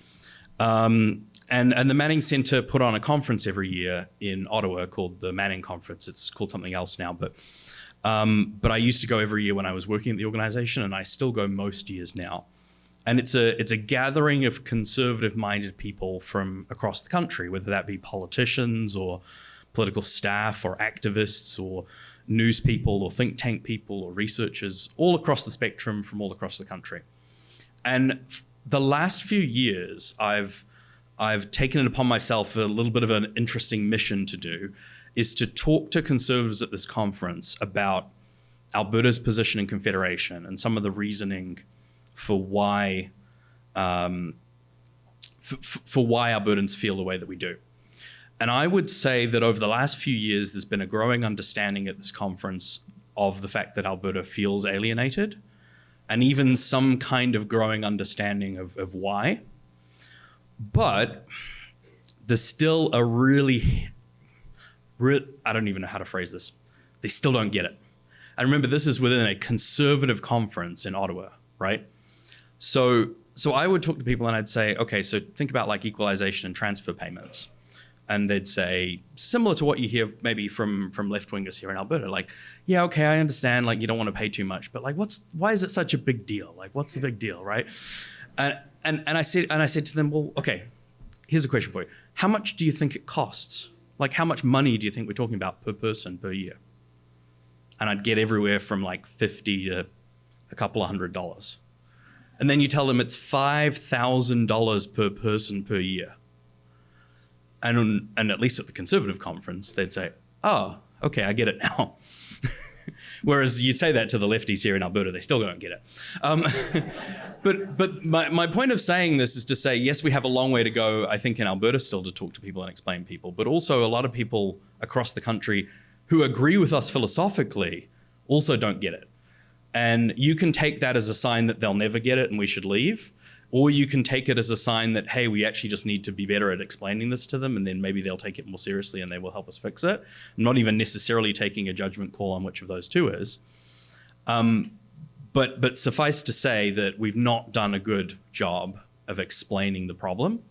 And the Manning Centre put on a conference every year in Ottawa called the Manning Conference. It's called something else now, but I used to go every year when I was working at the organization, and I still go most years now. And it's a gathering of conservative-minded people from across the country, whether that be politicians or political staff or activists or news people or think tank people or researchers, all across the spectrum from all across the country. And the last few years, I've taken it upon myself a little bit of an interesting mission to do, is to talk to Conservatives at this conference about Alberta's position in Confederation and some of the reasoning for why Albertans feel the way that we do. And I would say that over the last few years, there's been a growing understanding at this conference of the fact that Alberta feels alienated, and even some kind of growing understanding of why. But there's still a I don't even know how to phrase this. They still don't get it. And remember, this is within a conservative conference in Ottawa, right? So I would talk to people and I'd say, okay, so think about like equalization and transfer payments. And they'd say, similar to what you hear maybe from left-wingers here in Alberta, like, yeah, okay, I understand, like, you don't want to pay too much, but like, why is it such a big deal? Like, what's the big deal, right? And I said to them, well, okay, here's a question for you. How much do you think it costs? Like, how much money do you think we're talking about per person per year? And I'd get everywhere from like $50 to a couple of $100. And then you tell them it's $5,000 per person per year. And at least at the Conservative conference, they'd say, oh, okay, I get it now. Whereas you say that to the lefties here in Alberta, they still don't get it. But my point of saying this is to say, yes, we have a long way to go, I think, in Alberta still to talk to people and explain people, but also a lot of people across the country who agree with us philosophically also don't get it. And you can take that as a sign that they'll never get it and we should leave. Or you can take it as a sign that, hey, we actually just need to be better at explaining this to them, and then maybe they'll take it more seriously and they will help us fix it. I'm not even necessarily taking a judgment call on which of those two is. But suffice to say that we've not done a good job of explaining the problem,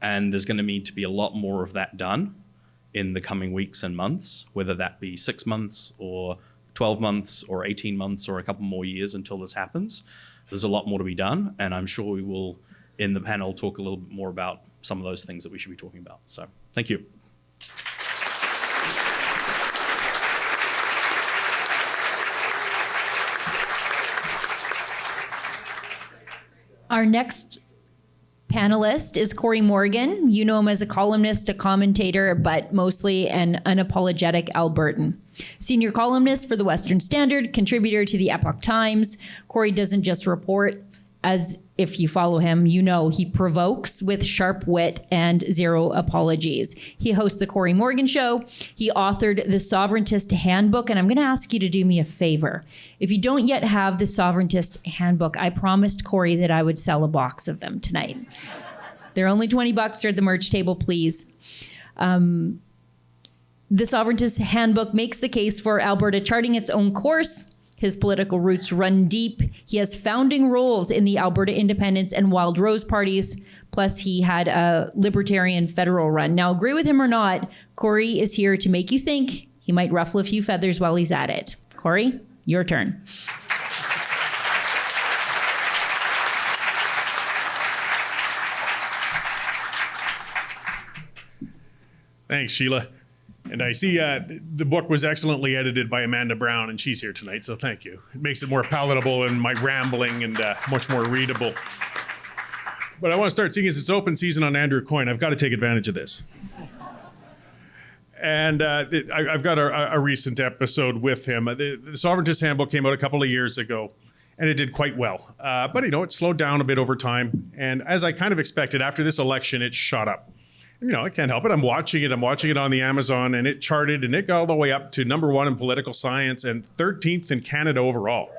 and there's going to need to be a lot more of that done in the coming weeks and months, whether that be 6 months or 12 months or 18 months or a couple more years until this happens. There's a lot more to be done, and I'm sure we will, in the panel, talk a little bit more about some of those things that we should be talking about. So, thank you. Our next panelist is Cory Morgan. You know him as a columnist, a commentator, but mostly an unapologetic Albertan. Senior columnist for the Western Standard, contributor to the Epoch Times. Cory doesn't just report, as if you follow him, you know he provokes with sharp wit and zero apologies. He hosts the Cory Morgan Show. He authored the Sovereigntist Handbook, and I'm going to ask you to do me a favor. If you don't yet have the Sovereigntist Handbook, I promised Cory that I would sell a box of them tonight. They're only $20. They're at the merch table, please. The Sovereigntist Handbook makes the case for Alberta charting its own course. His political roots run deep. He has founding roles in the Alberta Independence and Wild Rose parties. Plus, he had a Libertarian federal run. Now, agree with him or not, Cory is here to make you think. He might ruffle a few feathers while he's at it. Cory, your turn. Thanks, Sheila. And I see the book was excellently edited by Amanda Brown, and she's here tonight, so thank you. It makes it more palatable and my rambling and much more readable. But I want to start, seeing as it's open season on Andrew Coyne, I've got to take advantage of this. And I've got a recent episode with him. The Sovereigntist Handbook came out a couple of years ago, and it did quite well. But, it slowed down a bit over time. And as I kind of expected, after this election, it shot up. I can't help it. I'm watching it on the Amazon, and it charted, and it got all the way up to #1 in political science and 13th in Canada overall.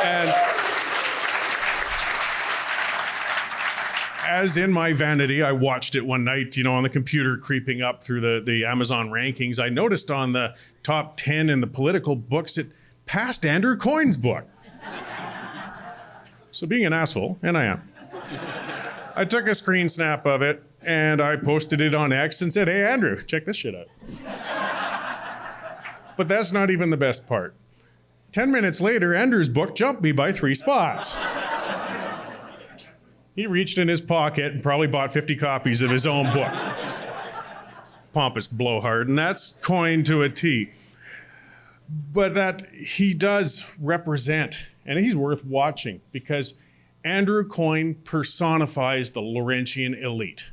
And as in my vanity, I watched it one night, on the computer creeping up through the Amazon rankings. I noticed on the top 10 in the political books, it passed Andrew Coyne's book. So being an asshole, and I am, I took a screen snap of it, and I posted it on X and said, "Hey, Andrew, check this shit out." But that's not even the best part. 10 minutes later, Andrew's book jumped me by 3 spots. He reached in his pocket and probably bought 50 copies of his own book. Pompous blowhard, and that's Coyne to a T. But that he does represent, and he's worth watching, because Andrew Coyne personifies the Laurentian elite.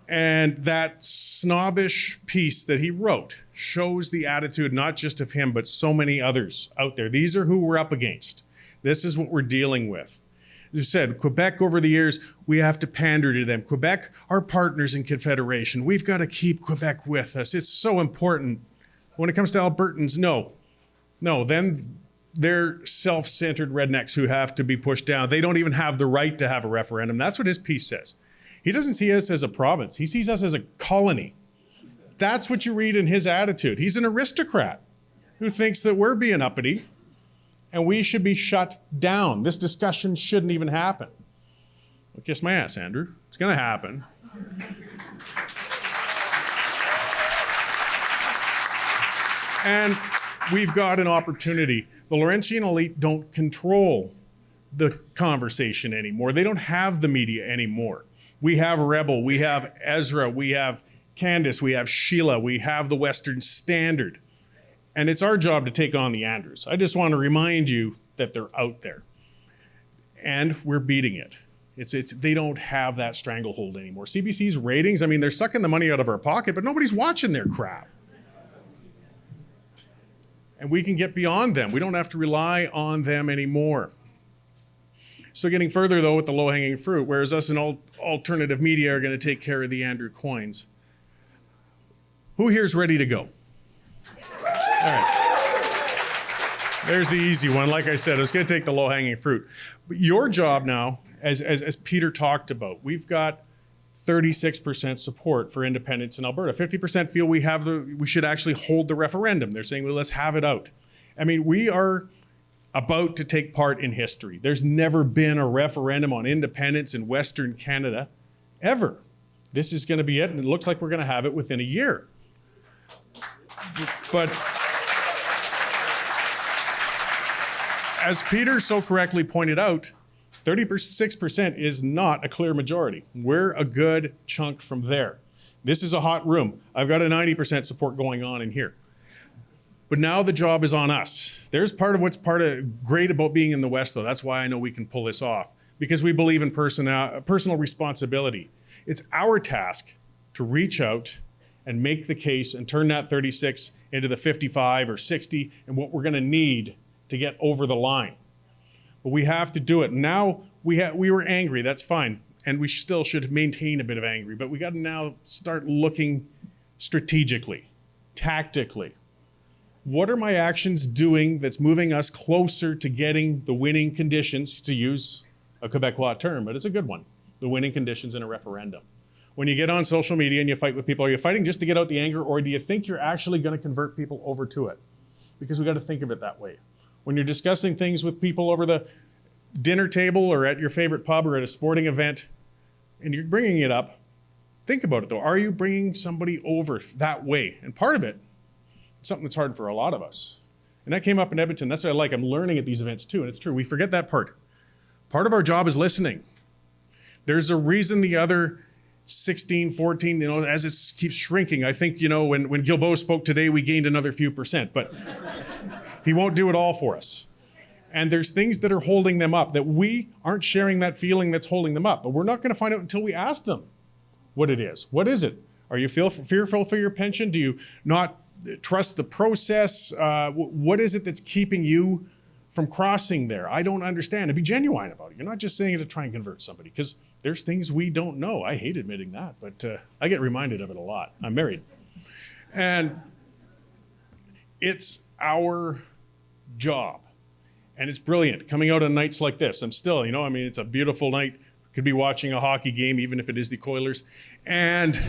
And that snobbish piece that he wrote shows the attitude not just of him, but so many others out there. These are who we're up against. This is what we're dealing with. As I said, Quebec over the years, we have to pander to them. Quebec, our partners in Confederation. We've got to keep Quebec with us. It's so important. When it comes to Albertans, no. Then they're self-centered rednecks who have to be pushed down. They don't even have the right to have a referendum. That's what his piece says. He doesn't see us as a province. He sees us as a colony. That's what you read in his attitude. He's an aristocrat who thinks that we're being uppity and we should be shut down. This discussion shouldn't even happen. Well, kiss my ass, Andrew. It's going to happen. And we've got an opportunity. The Laurentian elite don't control the conversation anymore. They don't have the media anymore. We have Rebel, we have Ezra, we have Candace, we have Sheila, we have the Western Standard. And it's our job to take on the Andrews. I just want to remind you that they're out there. And we're beating it. They don't have that stranglehold anymore. CBC's ratings, they're sucking the money out of our pocket, but nobody's watching their crap. And we can get beyond them. We don't have to rely on them anymore. So getting further, though, with the low-hanging fruit, whereas us and alternative media are going to take care of the Andrew Coynes. Who here's ready to go? All right. There's the easy one. Like I said, I was going to take the low-hanging fruit. But your job now, as Peter talked about, we've got 36% support for independence in Alberta. 50% feel we should actually hold the referendum. They're saying, well, let's have it out. We are about to take part in history. There's never been a referendum on independence in Western Canada, ever. This is going to be it, and it looks like we're going to have it within a year. But as Peter so correctly pointed out, 36% is not a clear majority. We're a good chunk from there. This is a hot room. I've got a 90% support going on in here. But now the job is on us. There's part of what's great about being in the West, though. That's why I know we can pull this off, because we believe in personal responsibility. It's our task to reach out and make the case and turn that 36 into the 55 or 60 and what we're going to need to get over the line. But we have to do it. Now we were angry. That's fine. And we still should maintain a bit of angry. But we got to now start looking strategically, tactically. What are my actions doing that's moving us closer to getting the winning conditions, to use a Quebecois term, but it's a good one, the winning conditions in a referendum? When you get on social media and you fight with people, are you fighting just to get out the anger, or do you think you're actually going to convert people over to it? Because we got to think of it that way. When you're discussing things with people over the dinner table or at your favorite pub or at a sporting event, and you're bringing it up, think about it though. Are you bringing somebody over that way? And part of it, something that's hard for a lot of us. And that came up in Edmonton. That's what I like. I'm learning at these events too. And it's true. We forget that part. Part of our job is listening. There's a reason the other 16, 14, as it keeps shrinking. I think, when Guilbeault spoke today, we gained another few percent, but he won't do it all for us. And there's things that are holding them up that we aren't sharing that feeling that's holding them up, but we're not going to find out until we ask them what it is. What is it? Are you fearful for your pension? Do you not trust the process? What is it that's keeping you from crossing there? I don't understand. And be genuine about it. You're not just saying it to try and convert somebody, because there's things we don't know. I hate admitting that, but I get reminded of it a lot. I'm married. And it's our job. And it's brilliant coming out on nights like this. I'm still, it's a beautiful night. Could be watching a hockey game, even if it is the Oilers. And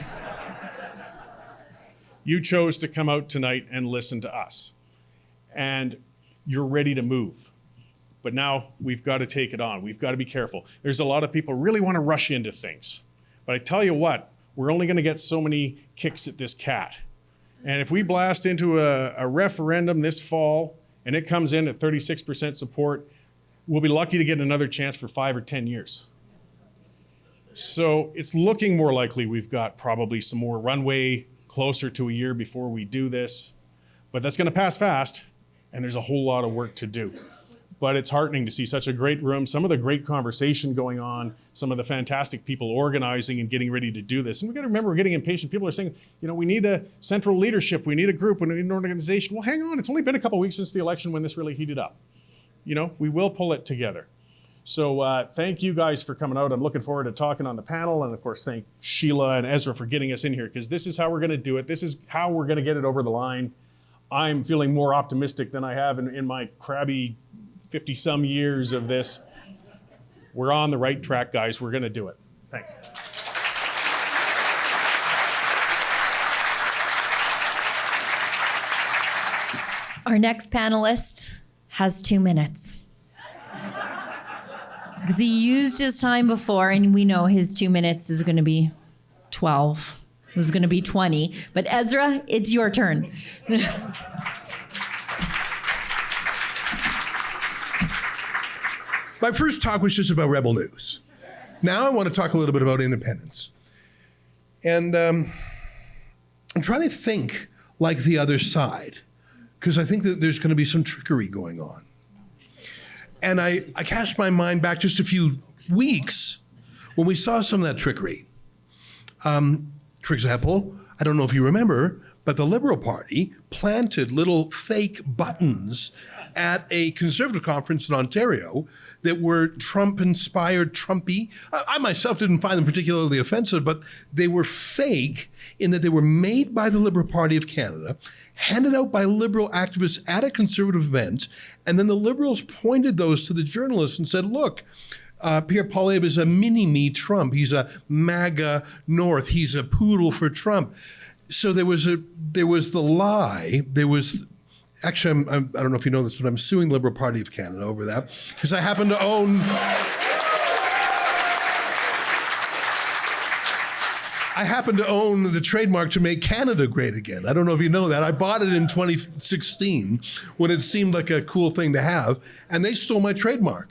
you chose to come out tonight and listen to us. And you're ready to move. But now we've got to take it on. We've got to be careful. There's a lot of people really want to rush into things. But I tell you what, we're only going to get so many kicks at this cat. And if we blast into a referendum this fall, and it comes in at 36% support, we'll be lucky to get another chance for 5 or 10 years. So it's looking more likely we've got probably some more runway closer to a year before we do this. But that's going to pass fast, and there's a whole lot of work to do. But it's heartening to see such a great room, some of the great conversation going on, some of the fantastic people organizing and getting ready to do this. And we've got to remember, we're getting impatient. People are saying, we need a central leadership, we need a group, we need an organization. Well, hang on, it's only been a couple of weeks since the election when this really heated up. We will pull it together. So thank you guys for coming out. I'm looking forward to talking on the panel. And of course, thank Sheila and Ezra for getting us in here, because this is how we're going to do it. This is how we're going to get it over the line. I'm feeling more optimistic than I have in my crabby 50-some years of this. We're on the right track, guys. We're going to do it. Thanks. Our next panelist has 2 minutes. Because he used his time before, and we know his 2 minutes is going to be 12. It was going to be 20. But Ezra, it's your turn. My first talk was just about Rebel News. Now I want to talk a little bit about independence. And I'm trying to think like the other side, because I think that there's going to be some trickery going on. And I cast my mind back just a few weeks when we saw some of that trickery. For example, I don't know if you remember, but the Liberal Party planted little fake buttons at a Conservative conference in Ontario that were Trump-inspired, Trumpy. I myself didn't find them particularly offensive, but they were fake in that they were made by the Liberal Party of Canada, handed out by Liberal activists at a Conservative event, and then the Liberals pointed those to the journalists and said, look, Pierre Poilievre is a mini-me Trump. He's a MAGA North. He's a poodle for Trump. So there was the lie. Actually, I don't know if you know this, but I'm suing the Liberal Party of Canada over that, because I happen to own the trademark to make Canada great again. I don't know if you know that. I bought it in 2016 when it seemed like a cool thing to have, and they stole my trademark.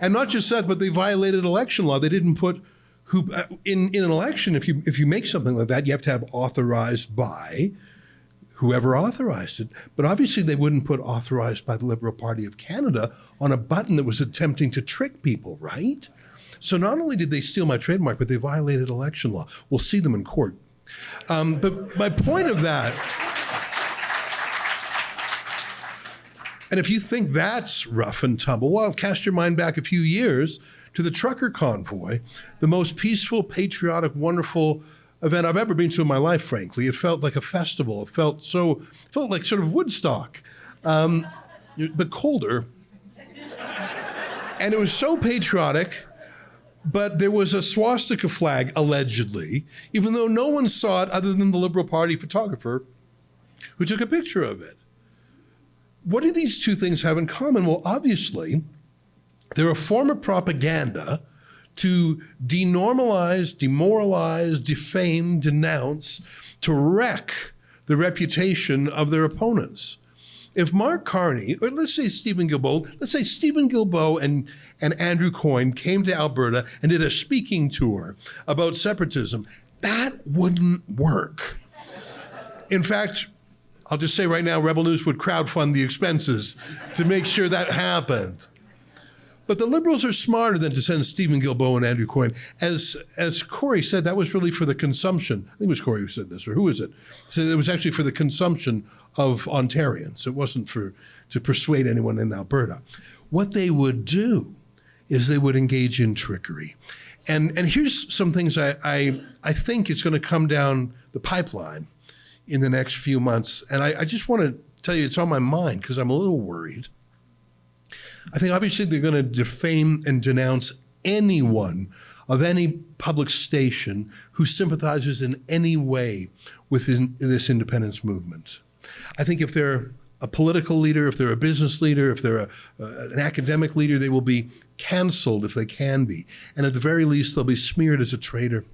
And not just that, but they violated election law. They didn't put who in an election. If you make something like that, you have to have authorized by whoever authorized it. But obviously they wouldn't put authorized by the Liberal Party of Canada on a button that was attempting to trick people, right? So not only did they steal my trademark, but they violated election law. We'll see them in court. But my point of that, and if you think that's rough and tumble, well, cast your mind back a few years to the trucker convoy, the most peaceful, patriotic, wonderful event I've ever been to in my life, frankly. It felt like a festival. It felt like sort of Woodstock, but colder. And it was so patriotic, but there was a swastika flag, allegedly, even though no one saw it other than the Liberal Party photographer who took a picture of it. What do these two things have in common? Well, obviously, they're a form of propaganda to denormalize, demoralize, defame, denounce, to wreck the reputation of their opponents. if Mark Carney, or let's say Stephen Guilbeault and Andrew Coyne came to Alberta and did a speaking tour about separatism, that wouldn't work. In fact, I'll just say right now, Rebel News would crowdfund the expenses to make sure that happened. But the Liberals are smarter than to send Stephen Guilbeault and Andrew Coyne. As Cory said, that was really for the consumption. I think it was Cory who said this, or who was it? So it was actually for the consumption of Ontarians. It wasn't to persuade anyone in Alberta. What they would do is they would engage in trickery. And here's some things I think is going to come down the pipeline in the next few months. And I just want to tell you it's on my mind because I'm a little worried. I think obviously they're going to defame and denounce anyone of any public station who sympathizes in any way with this independence movement. I think if they're a political leader, if they're a business leader, if they're an academic leader, they will be canceled if they can be. And at the very least, they'll be smeared as a traitor.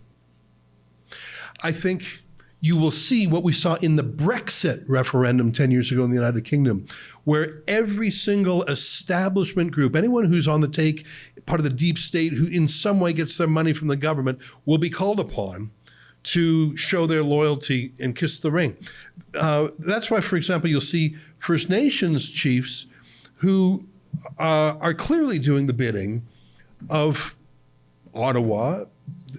I think you will see what we saw in the Brexit referendum 10 years ago in the United Kingdom, where every single establishment group, anyone who's on the take, part of the deep state, who in some way gets their money from the government, will be called upon to show their loyalty and kiss the ring. That's why, for example, you'll see First Nations chiefs who are clearly doing the bidding of Ottawa,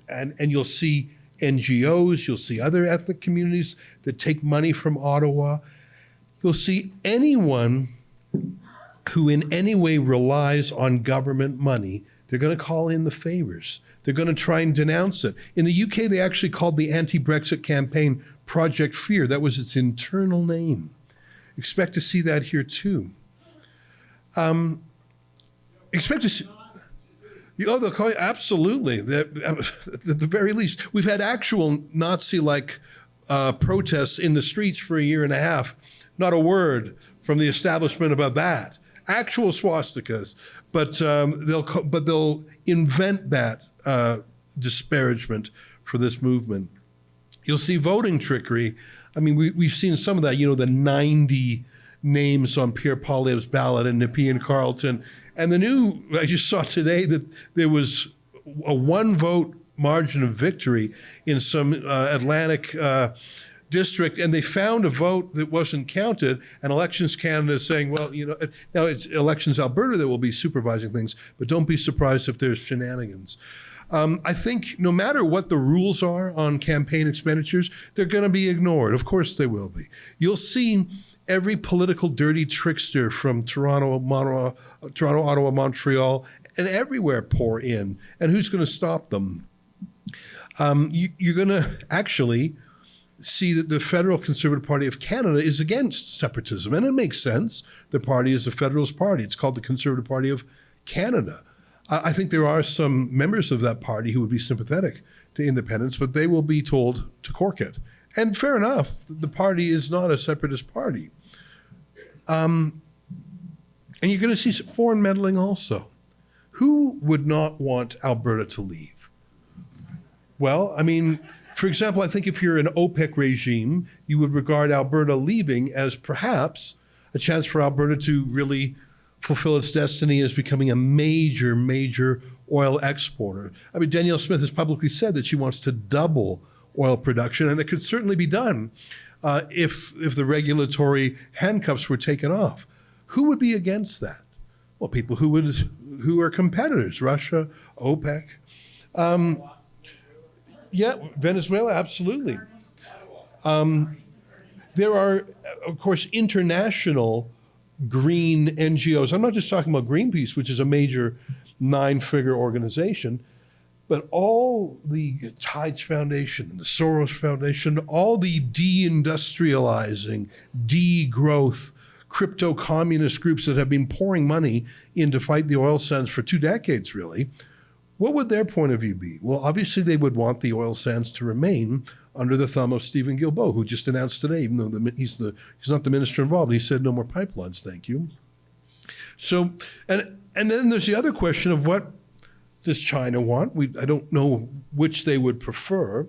and you'll see NGOs, you'll see other ethnic communities that take money from Ottawa. You'll see anyone who in any way relies on government money, they're going to call in the favors. They're going to try and denounce it. In the UK, they actually called the anti-Brexit campaign Project Fear. That was its internal name. Expect to see that here too. Expect to see... Oh, they'll call you, absolutely. At the very least, we've had actual Nazi-like protests in the streets for a year and a half. Not a word from the establishment about that. Actual swastikas, but they'll invent that disparagement for this movement. You'll see voting trickery. I mean, we've seen some of that. You know, the 90 names on Pierre Poilievre's ballot in Nepean Carleton. And I just saw today that there was a one vote margin of victory in some Atlantic district, and they found a vote that wasn't counted, and Elections Canada is saying, well, you know, now it's Elections Alberta that will be supervising things, but don't be surprised if there's shenanigans. I think no matter what the rules are on campaign expenditures, they're going to be ignored. Of course they will be. You'll see every political dirty trickster from Toronto, Ottawa, Montreal, and everywhere pour in. And who's going to stop them? You're going to actually see that the Federal Conservative Party of Canada is against separatism. And it makes sense. The party is a Federalist Party. It's called the Conservative Party of Canada. I think there are some members of that party who would be sympathetic to independence, but they will be told to cork it. And fair enough, the party is not a separatist party. And you're going to see some foreign meddling also. Who would not want Alberta to leave? Well, I mean, for example, I think if you're an OPEC regime, you would regard Alberta leaving as perhaps a chance for Alberta to really fulfill its destiny as becoming a major, major oil exporter. I mean, Danielle Smith has publicly said that she wants to double oil production, and it could certainly be done if the regulatory handcuffs were taken off. Who would be against that? Well, people who are competitors, Russia, OPEC. Yeah, Venezuela, absolutely. There are, of course, international green NGOs. I'm not just talking about Greenpeace, which is a major 9-figure organization, but all the Tides Foundation and the Soros Foundation, all the deindustrializing, degrowth, crypto-communist groups that have been pouring money in to fight the oil sands for 2 decades, really, what would their point of view be? Well, obviously they would want the oil sands to remain under the thumb of Stephen Guilbeault, who just announced today, even though he's not the minister involved, he said no more pipelines, thank you. So, and then there's the other question of what does China want? I don't know which they would prefer.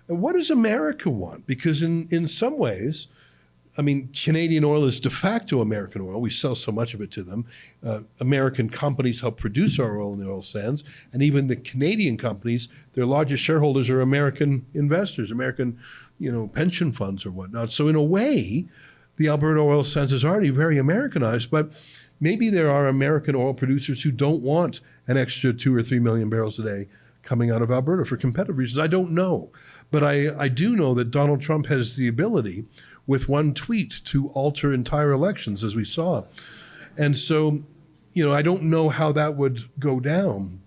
And what does America want? Because in some ways, I mean, Canadian oil is de facto American oil. We sell so much of it to them. American companies help produce our oil in the oil sands. And even the Canadian companies, their largest shareholders are American investors, American, pension funds or whatnot. So in a way, the Alberta oil sands is already very Americanized, but maybe there are American oil producers who don't want an extra 2 or 3 million barrels a day coming out of Alberta for competitive reasons. I don't know. But I do know that Donald Trump has the ability with one tweet to alter entire elections, as we saw. And so, I don't know how that would go down.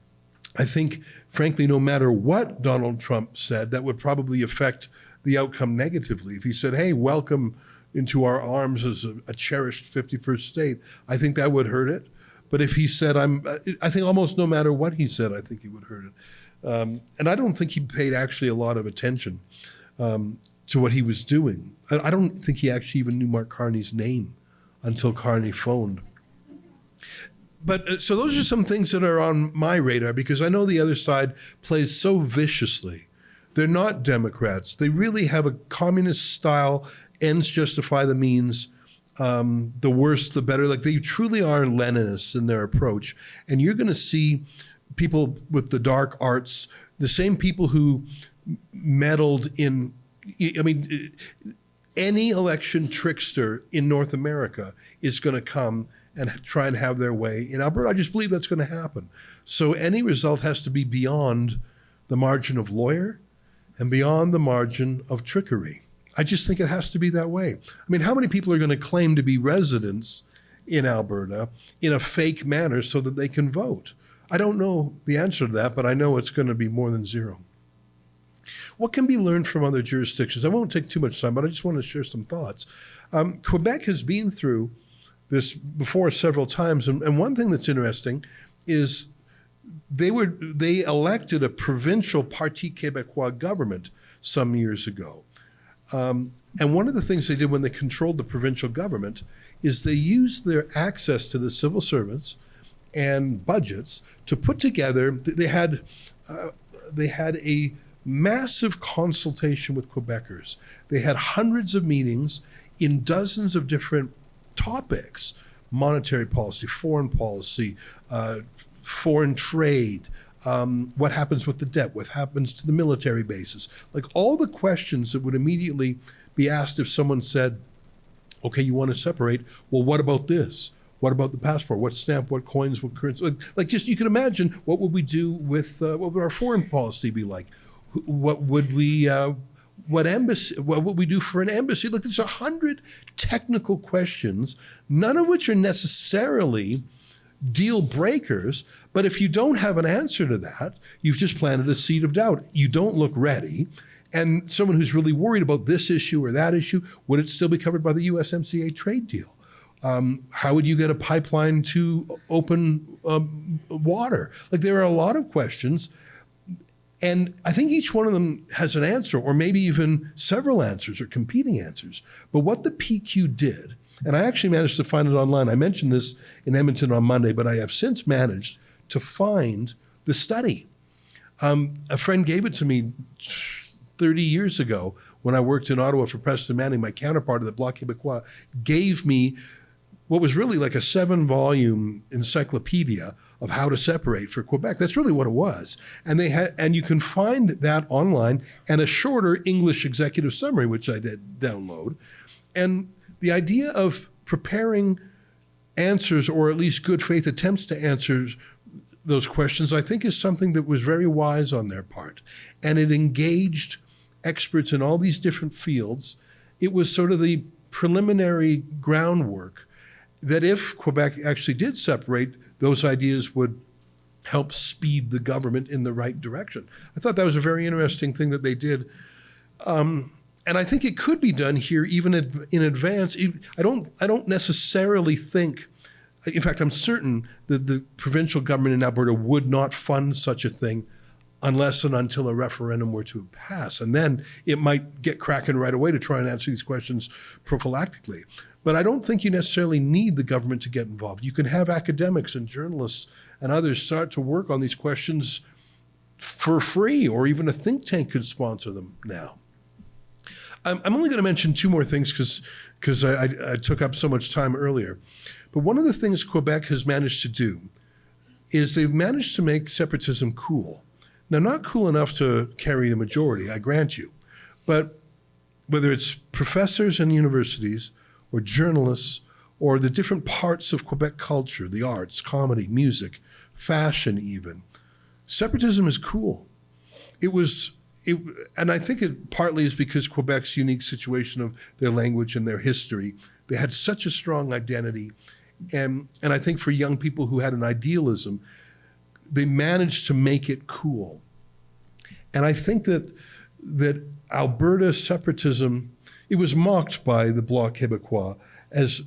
I think, frankly, no matter what Donald Trump said, that would probably affect the outcome negatively. If he said, hey, welcome into our arms as a cherished 51st state, I think that would hurt it. But if he said, I think almost no matter what he said, I think he would hurt it. And I don't think he paid actually a lot of attention to what he was doing. I don't think he actually even knew Mark Carney's name until Carney phoned. But so those are some things that are on my radar, because I know the other side plays so viciously. They're not Democrats. They really have a communist style, ends justify the means, the worse the better. Like, they truly are Leninists in their approach. And you're going to see people with the dark arts, the same people who meddled in, any election trickster in North America is going to come and try and have their way in Alberta. I just believe that's going to happen. So any result has to be beyond the margin of lawyer and beyond the margin of trickery. I just think it has to be that way. I mean, how many people are going to claim to be residents in Alberta in a fake manner so that they can vote? I don't know the answer to that, but I know it's going to be more than zero. What can be learned from other jurisdictions? I won't take too much time, but I just want to share some thoughts. Quebec has been through this before several times, and one thing that's interesting is they elected a provincial Parti Québécois government some years ago. And one of the things they did when they controlled the provincial government is they used their access to the civil servants and budgets to put together, they had a massive consultation with Quebecers. They had hundreds of meetings in dozens of different topics: monetary policy, foreign trade, what happens with the debt, what happens to the military bases, like all the questions that would immediately be asked if someone said, okay, you want to separate, well, what about this? What about the passport? What stamp, what coins, what currency? Like just, you can imagine, what would we do with, what would our foreign policy be like? What would we, what would we do for an embassy? Like, there's 100 technical questions, none of which are necessarily deal breakers. But if you don't have an answer to that, you've just planted a seed of doubt. You don't look ready. And someone who's really worried about this issue or that issue, would it still be covered by the USMCA trade deal? How would you get a pipeline to open water? Like, there are a lot of questions. And I think each one of them has an answer, or maybe even several answers or competing answers. But what the PQ did, and I actually managed to find it online. I mentioned this in Edmonton on Monday, but I have since managed to find the study. A friend gave it to me 30 years ago when I worked in Ottawa for Preston Manning. My counterpart of the Bloc Québécois gave me what was really like a 7-volume encyclopedia of how to separate for Quebec. That's really what it was. And and you can find that online, and a shorter English executive summary, which I did download. And the idea of preparing answers, or at least good faith attempts to answer those questions, I think is something that was very wise on their part. And it engaged experts in all these different fields. It was sort of the preliminary groundwork that if Quebec actually did separate, those ideas would help speed the government in the right direction. I thought that was a very interesting thing that they did. And I think it could be done here even in advance. I don't necessarily think, in fact, I'm certain that the provincial government in Alberta would not fund such a thing unless and until a referendum were to pass. And then it might get cracking right away to try and answer these questions prophylactically. But I don't think you necessarily need the government to get involved. You can have academics and journalists and others start to work on these questions for free, or even a think tank could sponsor them now. I'm only going to mention 2 more things because because I took up so much time earlier. But one of the things Quebec has managed to do is they've managed to make separatism cool. Now, not cool enough to carry the majority, I grant you, but whether it's professors in universities or journalists or the different parts of Quebec culture, the arts, comedy, music, fashion even, separatism is cool. And I think it partly is because Quebec's unique situation of their language and their history. They had such a strong identity. And I think for young people who had an idealism, they managed to make it cool. And I think that Alberta separatism, it was mocked by the Bloc Québécois as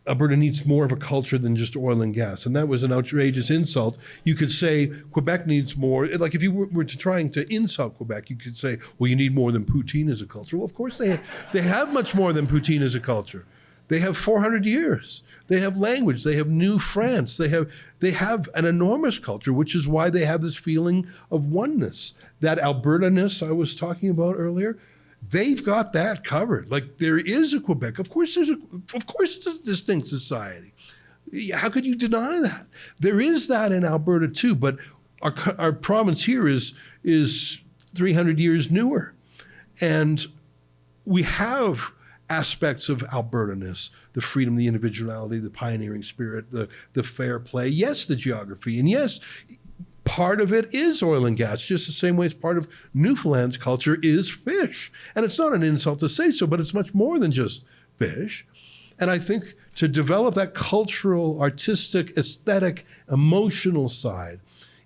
Alberta needs more of a culture than just oil and gas. And that was an outrageous insult. You could say Quebec needs more. Like if you were trying to insult Quebec, you could say, well, you need more than poutine as a culture. Well, of course they have much more than poutine as a culture. They have 400 years. They have language. They have New France. They have an enormous culture, which is why they have this feeling of oneness. That Alberta-ness I was talking about earlier, they've got that covered. Like there is a Quebec. Of course it's a distinct society. How could you deny that? There is that in Alberta too, but our province here is 300 years newer. And we have aspects of Alberta-ness, the freedom, the individuality, the pioneering spirit, the fair play. Yes, the geography. And yes, part of it is oil and gas, just the same way as part of Newfoundland's culture is fish. And it's not an insult to say so, but it's much more than just fish. And I think to develop that cultural, artistic, aesthetic, emotional side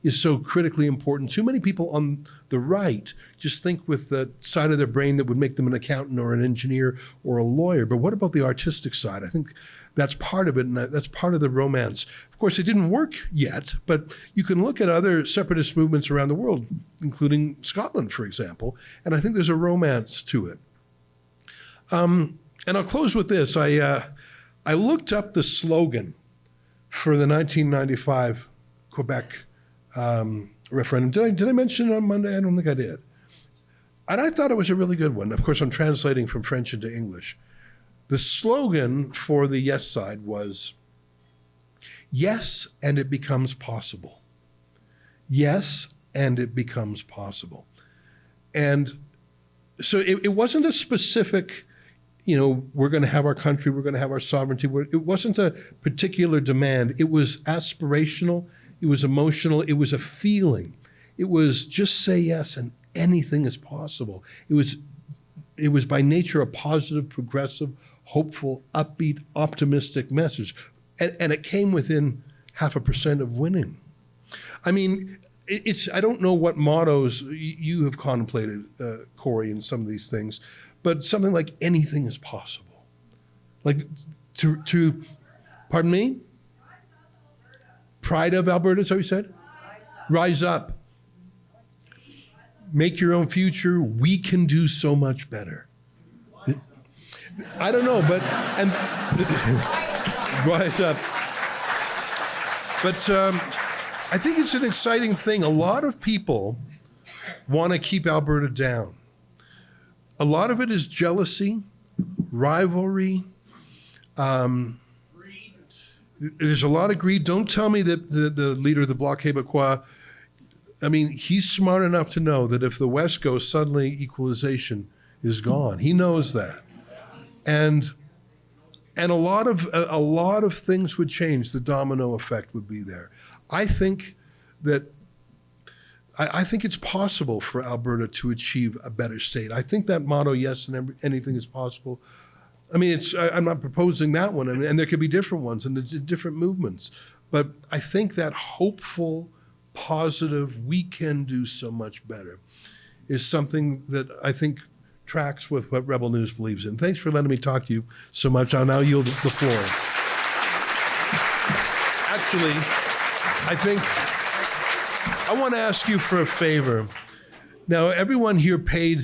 is so critically important. Too many people on the right just think with the side of their brain that would make them an accountant or an engineer or a lawyer. But what about the artistic side? I think that's part of it, and that's part of the romance. Of course, it didn't work yet, but you can look at other separatist movements around the world, including Scotland, for example, and I think there's a romance to it. And I'll close with this. I looked up the slogan for the 1995 Quebec referendum. Did I mention it on Monday? I don't think I did. And I thought it was a really good one. Of course, I'm translating from French into English. The slogan for the yes side was, yes, and it becomes possible. Yes, and it becomes possible. And so it wasn't a specific, we're going to have our country, we're going to have our sovereignty. It wasn't a particular demand. It was aspirational. It was emotional. It was a feeling. It was just say yes and anything is possible. It was by nature a positive, progressive, hopeful, upbeat, optimistic message. And it came within 0.5% of winning. I mean, I don't know what mottos you have contemplated, Cory, in some of these things, but something like anything is possible. Like pardon me? Pride of Alberta, is that what you said? Rise up. Make your own future. We can do so much better. I don't know, but rise up. But I think it's an exciting thing. A lot of people want to keep Alberta down. A lot of it is jealousy, rivalry. There's a lot of greed. Don't tell me that the leader of the Bloc Québécois, I mean, he's smart enough to know that if the West goes, suddenly equalization is gone. He knows that. And a lot of things would change. The domino effect would be there. I think it's possible for Alberta to achieve a better state. I think that motto, yes, and anything is possible. I mean, I'm not proposing that one, and there could be different ones and there's different movements. But I think that hopeful, positive, we can do so much better is something that I think tracks with what Rebel News believes in. Thanks for letting me talk to you so much. I'll now yield the floor. Actually, I want to ask you for a favor. Now, everyone here paid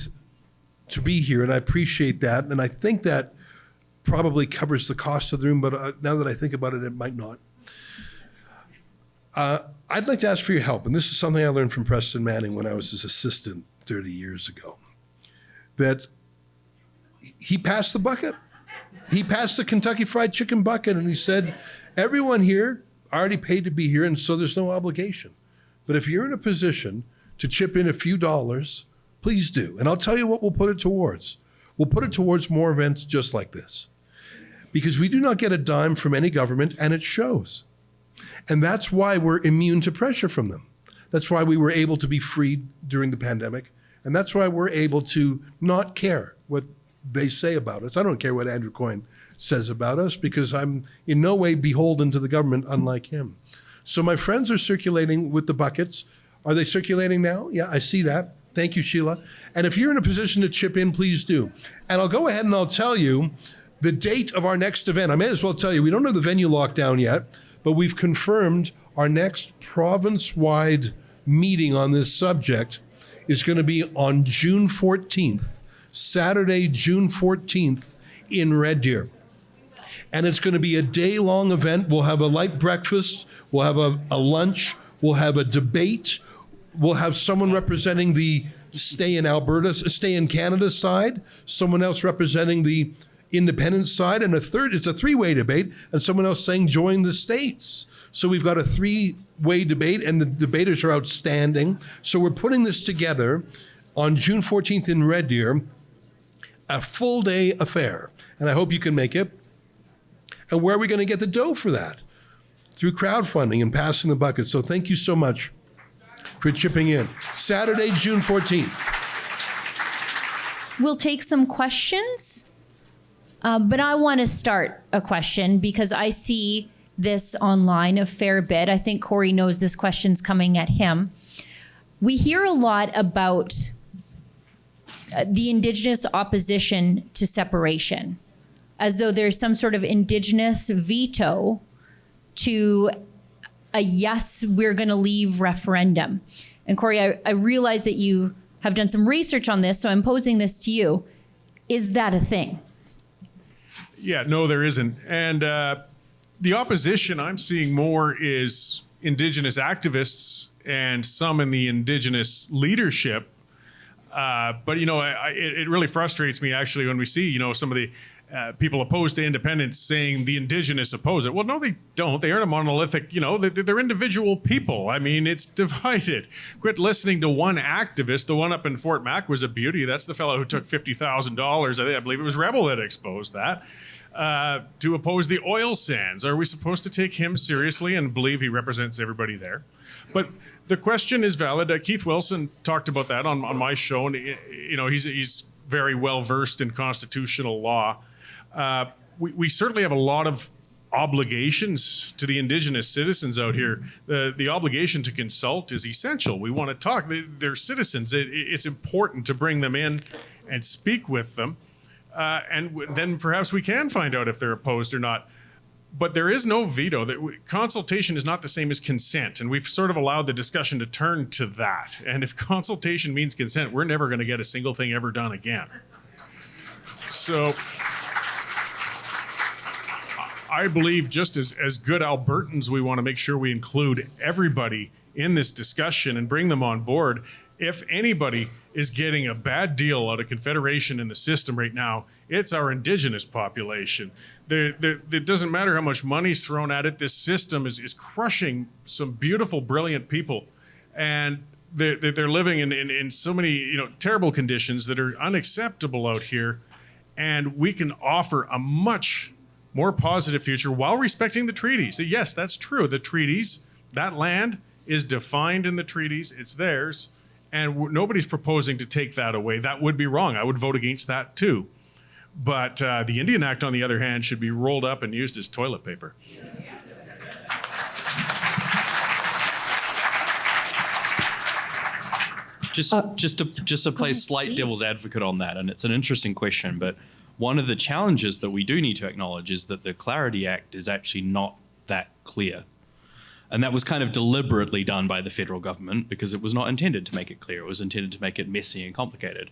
to be here, and I appreciate that, and I think that probably covers the cost of the room, but now that I think about it, it might not. I'd like to ask for your help, and this is something I learned from Preston Manning when I was his assistant 30 years ago, that he passed the bucket. he passed the Kentucky Fried Chicken bucket and he said, everyone here already paid to be here, and so there's no obligation. But if you're in a position to chip in a few dollars, please do. And I'll tell you what we'll put it towards. We'll put it towards more events just like this. Because we do not get a dime from any government, and it shows. And that's why we're immune to pressure from them. That's why we were able to be freed during the pandemic. And that's why we're able to not care what they say about us. I don't care what Andrew Coyne says about us, because I'm in no way beholden to the government, unlike him. So my friends are circulating with the buckets. Are they circulating now? Yeah, I see that. Thank you, Sheila. And if you're in a position to chip in, please do. And I'll go ahead and I'll tell you the date of our next event. I may as well tell you, we don't have the venue locked down yet, but we've confirmed our next province-wide meeting on this subject is going to be on June 14th, Saturday, June 14th in Red Deer. And it's going to be a day-long event. We'll have a light breakfast. We'll have a lunch. We'll have a debate. We'll have someone representing the Stay in Canada side, someone else representing the independent side, and it's a three-way debate, and someone else saying join the states. So we've got a three-way debate, and the debaters are outstanding. So we're putting this together on June 14th in Red Deer, a full-day affair, and I hope you can make it. And where are we going to get the dough for that? Through crowdfunding and passing the bucket. So thank you so much for chipping in. Saturday, June 14th. We'll take some questions, but I want to start a question because I see this online a fair bit. I think Cory knows this question's coming at him. We hear a lot about the Indigenous opposition to separation, as though there's some sort of Indigenous veto to a yes, we're going to leave referendum. And Cory, I realize that you have done some research on this, so I'm posing this to you. Is that a thing? Yeah, no, there isn't. And the opposition I'm seeing more is Indigenous activists and some in the Indigenous leadership. But, you know, it really frustrates me, actually, when we see, you know, some of the people opposed to independence saying the Indigenous oppose it. Well, no, they don't. They aren't a monolithic, you know, they're individual people. I mean, it's divided. Quit listening to one activist. The one up in Fort Mac was a beauty. That's the fellow who took $50,000. I believe it was Rebel that exposed that. To oppose the oil sands. Are we supposed to take him seriously and believe he represents everybody there? But the question is valid. Keith Wilson talked about that on my show, and you know he's very well versed in constitutional law. We certainly have a lot of obligations to the Indigenous citizens out here. The obligation to consult is essential. We want to talk. They're citizens. It's important to bring them in and speak with them. And then perhaps we can find out if they're opposed or not. But there is no veto. Consultation is not the same as consent. And we've sort of allowed the discussion to turn to that. And if consultation means consent, we're never going to get a single thing ever done again. So I believe just as good Albertans, we want to make sure we include everybody in this discussion and bring them on board. If anybody is getting a bad deal out of Confederation in the system right now, it's our Indigenous population. It doesn't matter how much money's thrown at it. This system is crushing some beautiful, brilliant people. And they're living in so many terrible conditions that are unacceptable out here. And we can offer a much more positive future while respecting the treaties. Yes, that's true. The treaties, that land is defined in the treaties. It's theirs. And nobody's proposing to take that away. That would be wrong. I would vote against that too. But the Indian Act, on the other hand, should be rolled up and used as toilet paper. Just to play slight devil's advocate on that, and it's an interesting question, but one of the challenges that we do need to acknowledge is that the Clarity Act is actually not that clear. And that was kind of deliberately done by the federal government because it was not intended to make it clear. It was intended to make it messy and complicated.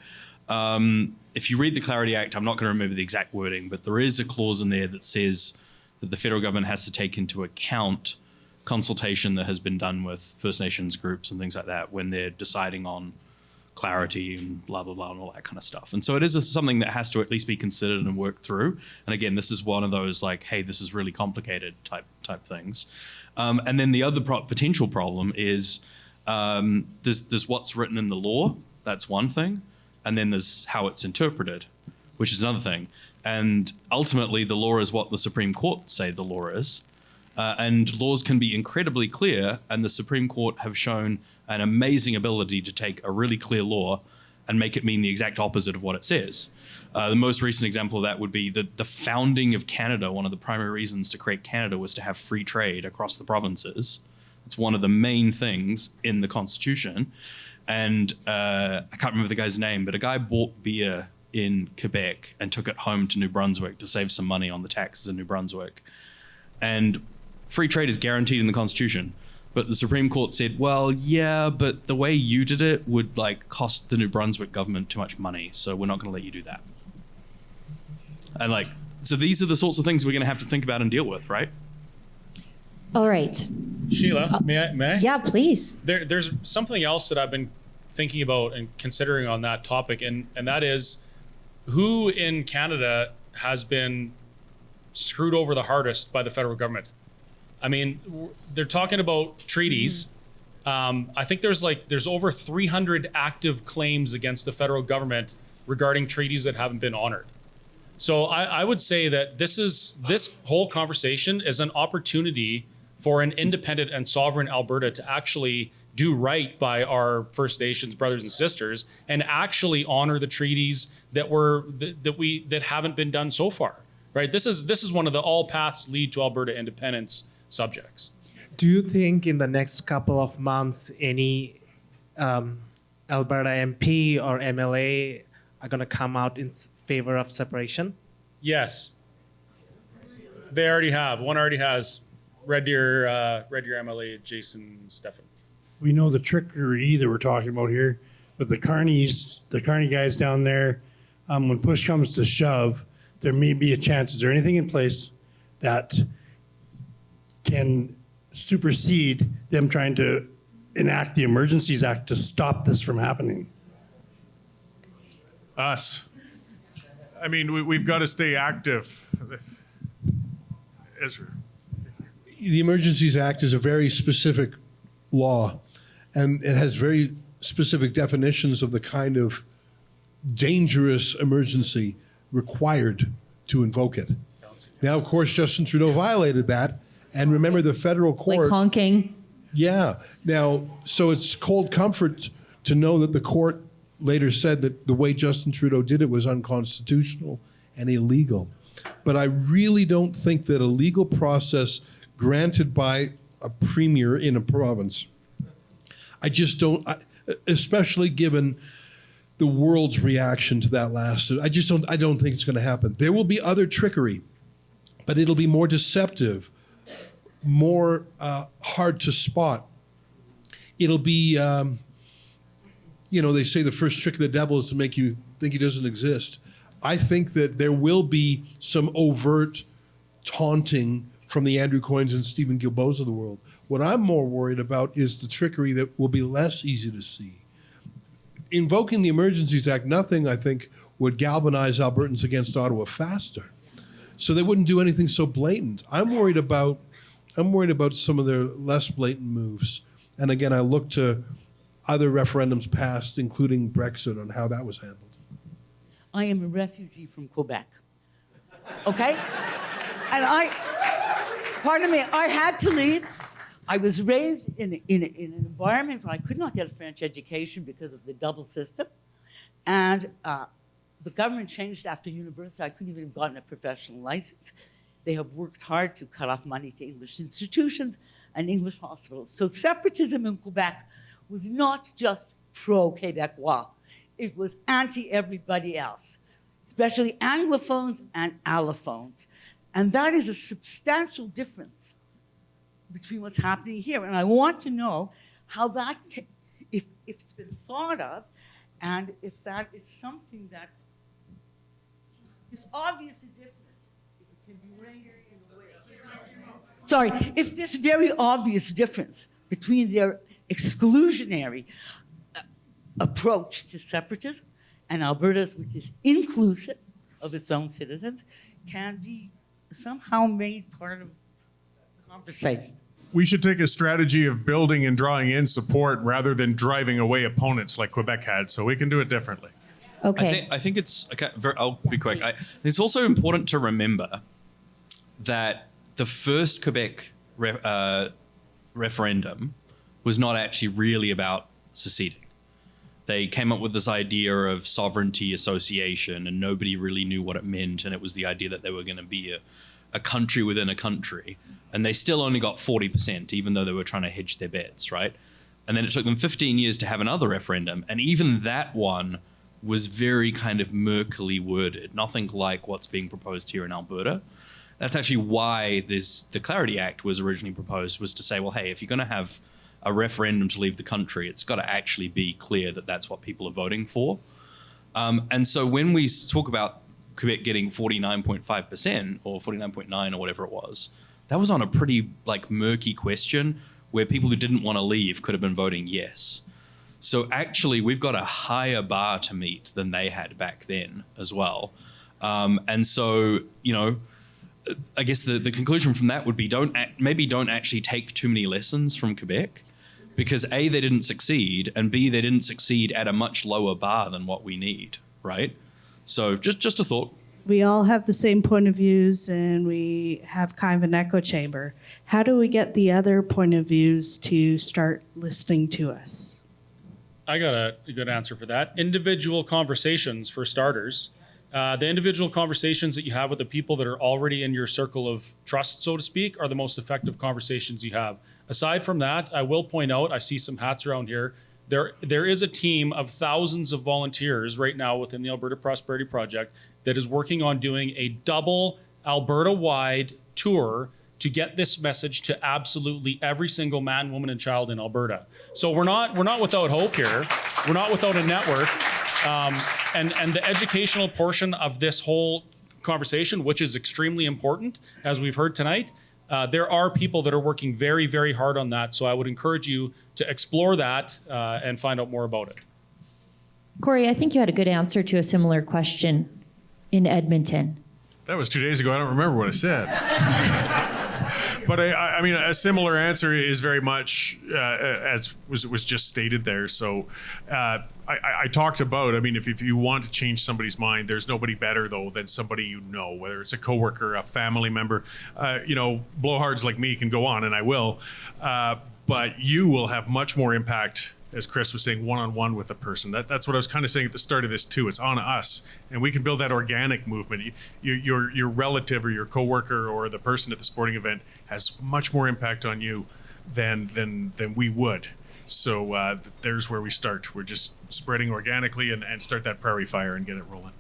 If you read the Clarity Act, I'm not going to remember the exact wording, but there is a clause in there that says that the federal government has to take into account consultation that has been done with First Nations groups and things like that when they're deciding on clarity and blah, blah, blah, and all that kind of stuff. And so it is something that has to at least be considered and worked through. And again, this is one of those like, hey, this is really complicated type things. And then the other potential problem is there's what's written in the law. That's one thing. And then there's how it's interpreted, which is another thing. And ultimately, the law is what the Supreme Court say the law is. And laws can be incredibly clear, and the Supreme Court have shown an amazing ability to take a really clear law and make it mean the exact opposite of what it says. The most recent example of that would be the founding of Canada. One of the primary reasons to create Canada was to have free trade across the provinces. It's one of the main things in the Constitution. And I can't remember the guy's name, but a guy bought beer in Quebec and took it home to New Brunswick to save some money on the taxes in New Brunswick. And free trade is guaranteed in the Constitution. But the Supreme Court said, well, yeah, but the way you did it would like cost the New Brunswick government too much money, so we're not going to let you do that. And like, so these are the sorts of things we're going to have to think about and deal with, right? All right. Sheila, may I? Yeah, please. There's something else that I've been thinking about and considering on that topic, and that is who in Canada has been screwed over the hardest by the federal government. I mean, they're talking about treaties. I think there's over 300 active claims against the federal government regarding treaties that haven't been honored. So I would say that this whole conversation is an opportunity for an independent and sovereign Alberta to actually do right by our First Nations brothers and sisters and actually honor the treaties that haven't been done so far. Right? This is one of the all paths lead to Alberta independence subjects. Do you think in the next couple of months any Alberta MP or MLA are going to come out in favor of separation? Yes. They already have. One already has. Red Deer MLA Jason Steffen. We know the trickery that we're talking about here, but the Carney guys down there, when push comes to shove, there may be a chance. Is there anything in place that can supersede them trying to enact the Emergencies Act to stop this from happening? Us. I mean, we've got to stay active. Ezra. The Emergencies Act is a very specific law, and it has very specific definitions of the kind of dangerous emergency required to invoke it. Now, of course, Justin Trudeau violated that, and remember the federal court. Like honking. Yeah. Now, so it's cold comfort to know that the court later said that the way Justin Trudeau did it was unconstitutional and illegal. But I really don't think that a legal process granted by a premier in a province, I just don't, especially given the world's reaction to that last, I don't think it's going to happen. There will be other trickery, but it'll be more deceptive, more hard to spot. It'll be, they say the first trick of the devil is to make you think he doesn't exist. I think that there will be some overt taunting from the Andrew Coynes and Stephen Guilbeaus of the world. What I'm more worried about is the trickery that will be less easy to see. Invoking the Emergencies Act, nothing, I think, would galvanize Albertans against Ottawa faster. So they wouldn't do anything so blatant. I'm worried about some of their less blatant moves. And again, I look to other referendums passed, including Brexit, on how that was handled. I am a refugee from Quebec. Okay? And pardon me, I had to leave. I was raised in an environment where I could not get a French education because of the double system. And the government changed after university. I couldn't even have gotten a professional license. They have worked hard to cut off money to English institutions and English hospitals. So separatism in Quebec was not just pro-Québécois. It was anti-everybody else, especially Anglophones and allophones. And that is a substantial difference between what's happening here. And I want to know how that, if it's been thought of, and if that is something that is obviously different, if it can be raised in a way. Sorry, if this very obvious difference between their exclusionary approach to separatism, and Alberta's, which is inclusive of its own citizens, can be somehow made part of the conversation. We should take a strategy of building and drawing in support rather than driving away opponents like Quebec had, so we can do it differently. Okay. I think it's okay. I'll be quick. It's also important to remember that the first Quebec referendum was not actually really about seceding. They came up with this idea of sovereignty association, and nobody really knew what it meant. And it was the idea that they were going to be a country within a country. And they still only got 40%, even though they were trying to hedge their bets, right? And then it took them 15 years to have another referendum. And even that one was very kind of murkily worded, nothing like what's being proposed here in Alberta. That's actually why the Clarity Act was originally proposed, was to say, well, hey, if you're going to have a referendum to leave the country, it's got to actually be clear that that's what people are voting for. And so when we talk about Quebec getting 49.5% or 49.9 or whatever it was, that was on a pretty murky question where people who didn't want to leave could have been voting yes. So actually, we've got a higher bar to meet than they had back then as well. And so, I guess the conclusion from that would be don't actually take too many lessons from Quebec, because A, they didn't succeed, and B, they didn't succeed at a much lower bar than what we need, right? So just a thought. We all have the same point of views, and we have kind of an echo chamber. How do we get the other point of views to start listening to us? I got a good answer for that. Individual conversations, for starters. The individual conversations that you have with the people that are already in your circle of trust, so to speak, are the most effective conversations you have. Aside from that, I will point out, I see some hats around here. There is a team of thousands of volunteers right now within the Alberta Prosperity Project that is working on doing a double Alberta-wide tour to get this message to absolutely every single man, woman, and child in Alberta. So we're not without hope here. We're not without a network. And the educational portion of this whole conversation, which is extremely important, as we've heard tonight, there are people that are working very, very hard on that. So I would encourage you to explore that and find out more about it. Cory, I think you had a good answer to a similar question in Edmonton. That was 2 days ago. I don't remember what I said. But I mean, a similar answer is very much as was just stated there. So I talked about, I mean, if you want to change somebody's mind, there's nobody better, though, than somebody you know, whether it's a coworker, a family member. Blowhards like me can go on, and I will. But you will have much more impact, as Chris was saying, one-on-one with a person. That's what I was kind of saying at the start of this too. It's on us, and we can build that organic movement. Your relative or your coworker or the person at the sporting event has much more impact on you than we would. So there's where we start. We're just spreading organically and start that prairie fire and get it rolling.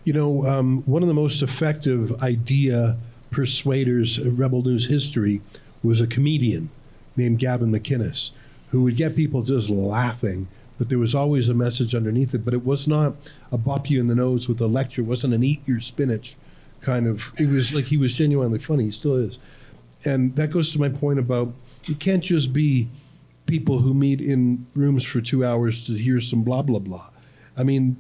One of the most effective idea persuaders of Rebel News history was a comedian named Gavin McInnes, who would get people just laughing, but there was always a message underneath it. But it was not a bop you in the nose with a lecture. It wasn't an eat your spinach kind of. It was like he was genuinely funny. He still is. And that goes to my point about you can't just be people who meet in rooms for 2 hours to hear some blah, blah, blah. I mean,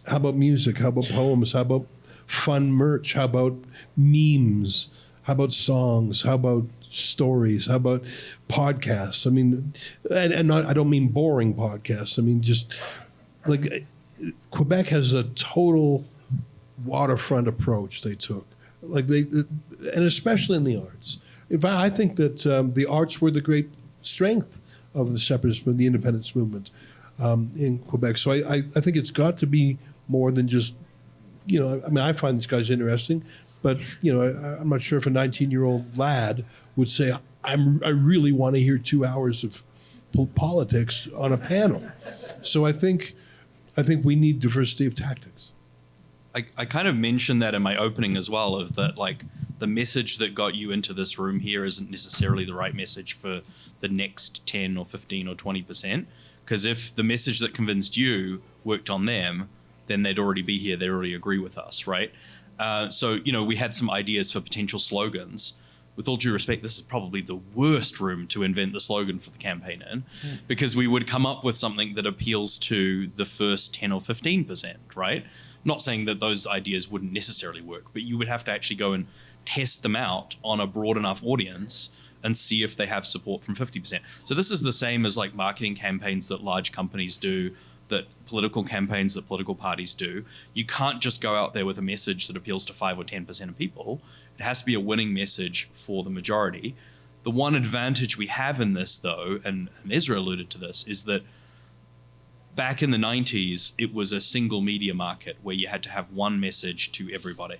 how about music? How about poems? How about fun merch? How about memes? How about songs? How about stories? How about podcasts? I mean, I don't mean boring podcasts. I mean, just like Quebec has a total waterfront approach they took, and especially in the arts. In fact, I think that the arts were the great strength of the separatist movement, the independence movement in Quebec. So I think it's got to be more than just, I find these guys interesting, but, I'm not sure if a 19-year-old lad would say, I really want to hear 2 hours of politics on a panel. So I think we need diversity of tactics. I kind of mentioned that in my opening as well, of that, the message that got you into this room here isn't necessarily the right message for the next 10 or 15 or 20%. Because if the message that convinced you worked on them, then they'd already be here. They'd already agree with us, right? So we had some ideas for potential slogans, with all due respect, this is probably the worst room to invent the slogan for the campaign in, because we would come up with something that appeals to the first 10 or 15%, right? Not saying that those ideas wouldn't necessarily work, but you would have to actually go and test them out on a broad enough audience and see if they have support from 50%. So this is the same as like marketing campaigns that large companies do, that political campaigns that political parties do. You can't just go out there with a message that appeals to 5 or 10% of people. It has to be a winning message for the majority. The one advantage we have in this, though, and Ezra alluded to this, is that back in the 90s, it was a single media market where you had to have one message to everybody.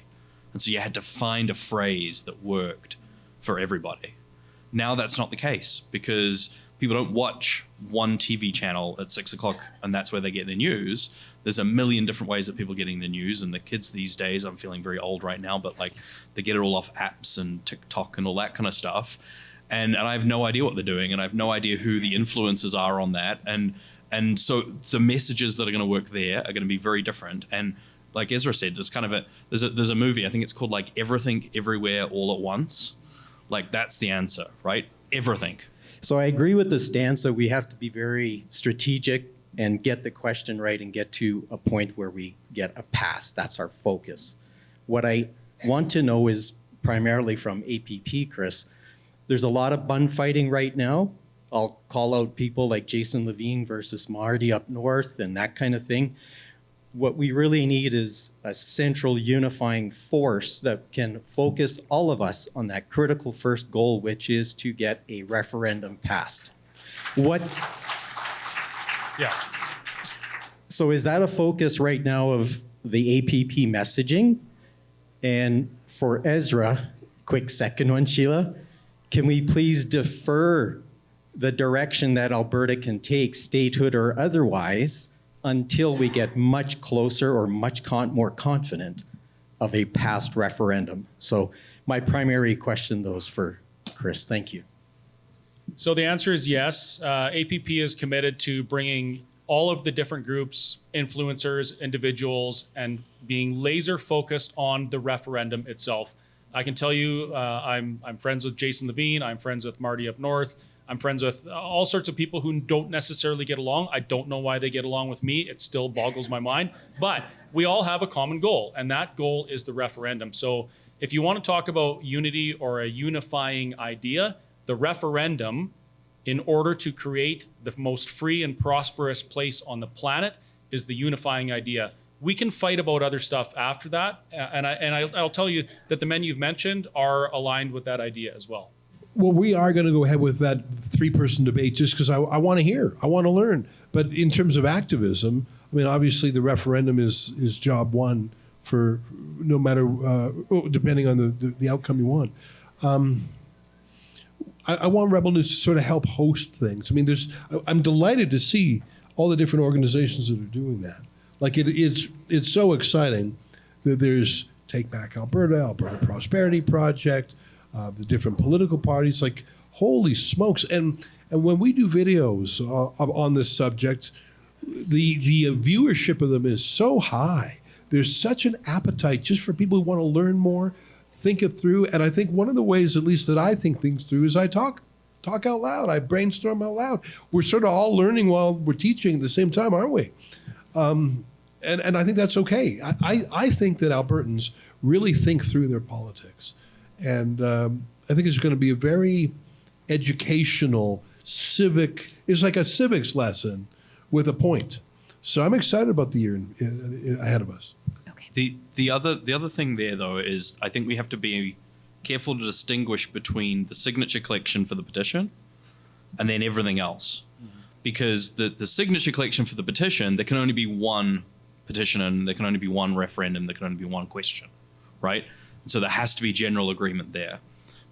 And so you had to find a phrase that worked for everybody. Now that's not the case, because people don't watch one TV channel at 6 o'clock and that's where they get their news. There's a million different ways that people are getting their news, and the kids these days, I'm feeling very old right now, but like they get it all off apps and TikTok and all that kind of stuff. And I have no idea what they're doing, and I have no idea who the influencers are on that. And so the messages that are going to work there are going to be very different. And like Ezra said, there's kind of there's a movie, I think it's called like Everything Everywhere All at Once. Like that's the answer, right? Everything. So I agree with the stance that we have to be very strategic and get the question right and get to a point where we get a pass. That's our focus. What I want to know is primarily from APP, Chris, there's a lot of bun fighting right now. I'll call out people like Jason Levant versus Marty up north and that kind of thing. What we really need is a central unifying force that can focus all of us on that critical first goal, which is to get a referendum passed. Yeah. So is that a focus right now of the APP messaging? And for Ezra, quick second one, Sheila, can we please defer the direction that Alberta can take, statehood or otherwise, until we get much closer or much more confident of a past referendum? So my primary question, though, is for Chris. Thank you. So the answer is yes. APP is committed to bringing all of the different groups, influencers, individuals, and being laser focused on the referendum itself. I can tell you, I'm friends with Jason Levant. I'm friends with Marty up north. I'm friends with all sorts of people who don't necessarily get along. I don't know why they get along with me. It still boggles my mind. But we all have a common goal, and that goal is the referendum. So if you want to talk about unity or a unifying idea, the referendum, in order to create the most free and prosperous place on the planet, is the unifying idea. We can fight about other stuff after that, and I'll tell you that the men you've mentioned are aligned with that idea as well. Well, we are going to go ahead with that 3-person debate just because I want to hear, I want to learn. But in terms of activism, I mean, obviously the referendum is job one for no matter, depending on the outcome you want. I want Rebel News to sort of help host things. I mean, I'm delighted to see all the different organizations that are doing that. Like it's so exciting that there's Take Back Alberta, Alberta Prosperity Project, the different political parties. Like, holy smokes! And when we do videos on this subject, the viewership of them is so high. There's such an appetite just for people who want to learn more, think it through. And I think one of the ways, at least that I think things through, is I talk out loud. I brainstorm out loud. We're sort of all learning while we're teaching at the same time, aren't we? And I think that's okay. I think that Albertans really think through their politics. And I think it's going to be a very educational, it's like a civics lesson with a point. So I'm excited about the year ahead of us. Okay. The other thing there, though, is I think we have to be careful to distinguish between the signature collection for the petition and then everything else. Because the signature collection for the petition, there can only be one petition and there can only be one referendum, there can only be one question, right? So there has to be general agreement there.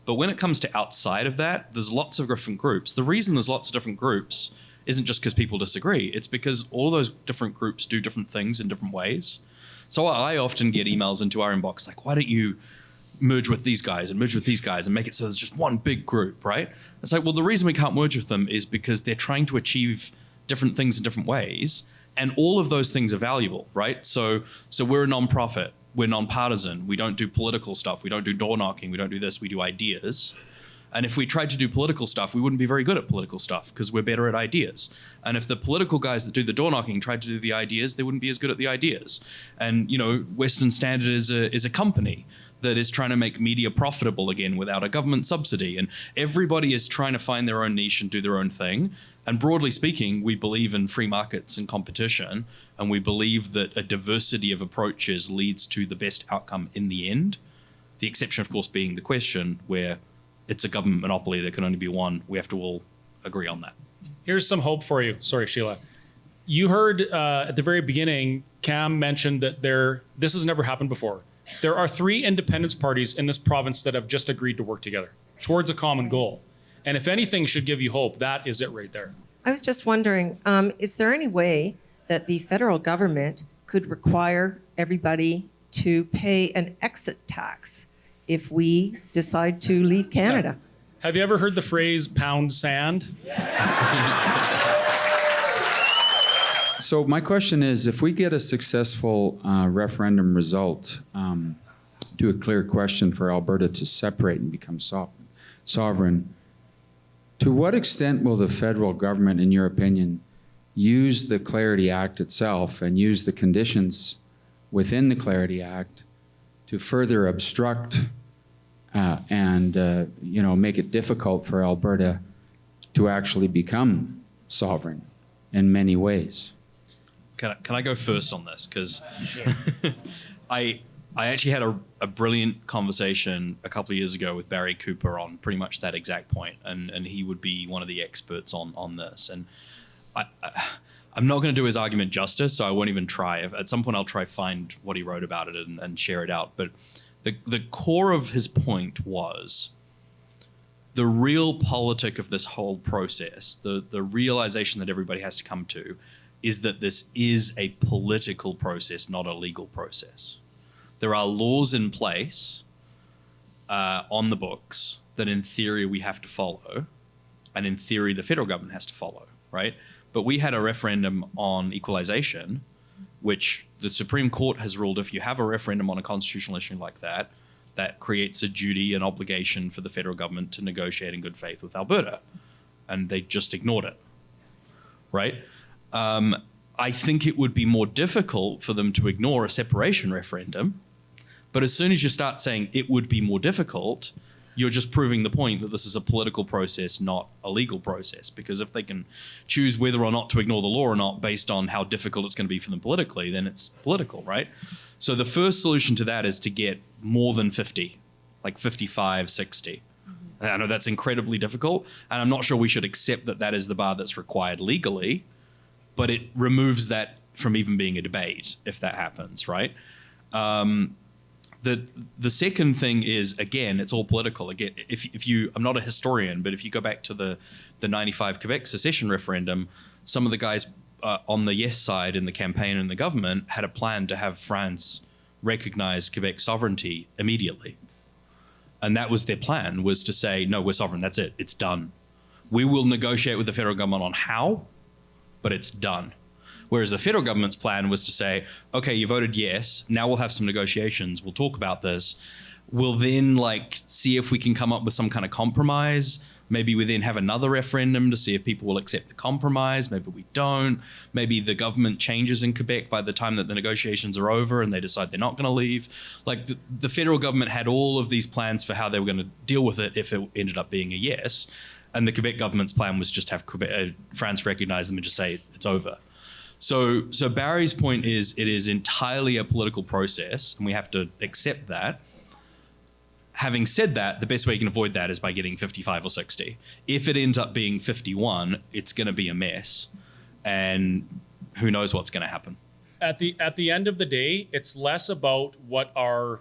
But when it comes to outside of that, there's lots of different groups. The reason there's lots of different groups isn't just because people disagree. It's because all of those different groups do different things in different ways. So I often get emails into our inbox like, why don't you merge with these guys and merge with these guys and make it so there's just one big group, right? It's like, well, the reason we can't merge with them is because they're trying to achieve different things in different ways. And all of those things are valuable, right? So we're a nonprofit. we're nonpartisan. We don't do political stuff. We don't do door knocking. We don't do this. We do ideas. And if we tried to do political stuff, we wouldn't be very good at political stuff because we're better at ideas. And if the political guys that do the door knocking tried to do the ideas, they wouldn't be as good at the ideas. And, you know, Western Standard is a company that is trying to make media profitable again without a government subsidy. And everybody is trying to find their own niche and do their own thing. And broadly speaking, we believe in free markets and competition. And we believe that a diversity of approaches leads to the best outcome in the end. The exception, of course, being the question where it's a government monopoly. There can only be one. We have to all agree on that. Here's some hope for you. Sorry, Sheila. You heard at the very beginning, Cam mentioned that this has never happened before. There are 3 independence parties in this province that have just agreed to work together towards a common goal. And if anything should give you hope, that is it right there. I was just wondering, is there any way that the federal government could require everybody to pay an exit tax if we decide to leave Canada? Have you ever heard the phrase pound sand? So my question is, if we get a successful referendum result to a clear question for Alberta to separate and become sovereign, to what extent will the federal government, in your opinion, use the Clarity Act itself and use the conditions within the Clarity Act to further obstruct and make it difficult for Alberta to actually become sovereign in many ways? Can I go first on this? Because I actually had a brilliant conversation a couple of years ago with Barry Cooper on pretty much that exact point, and he would be one of the experts on this. And I'm not going to do his argument justice, so I won't even try. At some point, I'll try find what he wrote about it and share it out. But the core of his point was the real politic of this whole process, the realization that everybody has to come to, is that this is a political process, not a legal process. There are laws in place on the books that in theory we have to follow, and in theory the federal government has to follow, right? But we had a referendum on equalization, which the Supreme Court has ruled if you have a referendum on a constitutional issue like that, that creates a duty and obligation for the federal government to negotiate in good faith with Alberta. And they just ignored it, right? I think it would be more difficult for them to ignore a separation referendum. But as soon as you start saying it would be more difficult, you're just proving the point that this is a political process, not a legal process. Because if they can choose whether or not to ignore the law or not based on how difficult it's going to be for them politically, then it's political, right? So the first solution to that is to get more than 50, like 55, 60. I know that's incredibly difficult, and I'm not sure we should accept that that is the bar that's required legally, but it removes that from even being a debate if that happens, right? The second thing is, again, it's all political. Again, if you, I'm not a historian, but if you go back to the 95 Quebec secession referendum, some of the guys on the yes side in the campaign and the government had a plan to have France recognize Quebec's sovereignty immediately. And that was their plan, was to say, no, we're sovereign, that's it, it's done. We will negotiate with the federal government on how, but it's done. Whereas the federal government's plan was to say, okay, you voted yes, now we'll have some negotiations, we'll talk about this. We'll then see if we can come up with some kind of compromise. Maybe we then have another referendum to see if people will accept the compromise. Maybe we don't. Maybe the government changes in Quebec by the time that the negotiations are over and they decide they're not going to leave. The federal government had all of these plans for how they were going to deal with it if it ended up being a yes. And the Quebec government's plan was just have France recognize them and just say it's over. So Barry's point is it is entirely a political process, and we have to accept that. Having said that, the best way you can avoid that is by getting 55 or 60. If it ends up being 51, it's going to be a mess, and who knows what's going to happen. At the end of the day, it's less about what our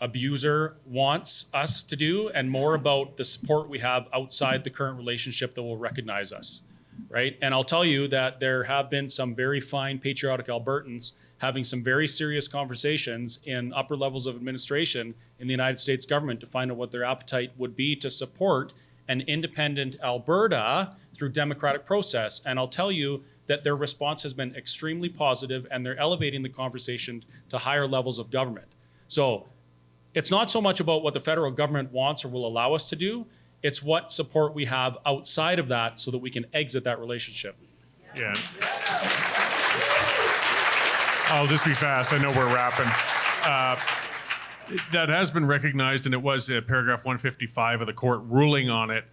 abuser wants us to do and more about the support we have outside the current relationship that will recognize us, right? And I'll tell you that there have been some very fine patriotic Albertans having some very serious conversations in upper levels of administration in the United States government to find out what their appetite would be to support an independent Alberta through democratic process. And I'll tell you that their response has been extremely positive, and they're elevating the conversation to higher levels of government. So it's not so much about what the federal government wants or will allow us to do. It's what support we have outside of that so that we can exit that relationship. Yeah. I'll just be fast. I know we're wrapping. That has been recognized, and it was paragraph 155 of the court ruling on it.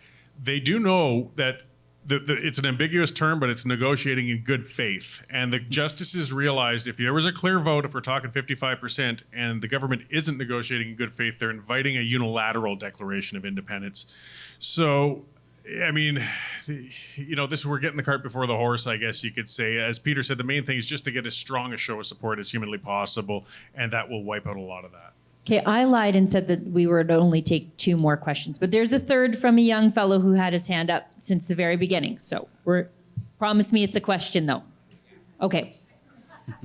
They do know that it's an ambiguous term, but it's negotiating in good faith. And the justices realized if there was a clear vote, if we're talking 55%, and the government isn't negotiating in good faith, they're inviting a unilateral declaration of independence. So, I mean, we're getting the cart before the horse, I guess you could say. As Peter said, the main thing is just to get as strong a show of support as humanly possible, and that will wipe out a lot of that. Okay, I lied and said that we would only take 2 more questions, but there's a third from a young fellow who had his hand up since the very beginning. So promise me it's a question though. Okay.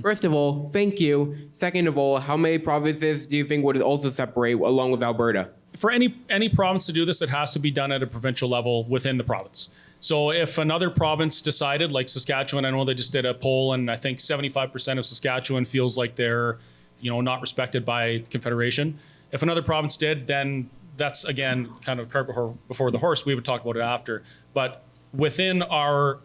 First of all, thank you. Second of all, how many provinces do you think would also separate along with Alberta? For any province to do this, it has to be done at a provincial level within the province. So if another province decided, like Saskatchewan, I know they just did a poll, and I think 75% of Saskatchewan feels like they're not respected by the Confederation. If another province did, then that's, again, kind of cart before the horse. We would talk about it after. But within our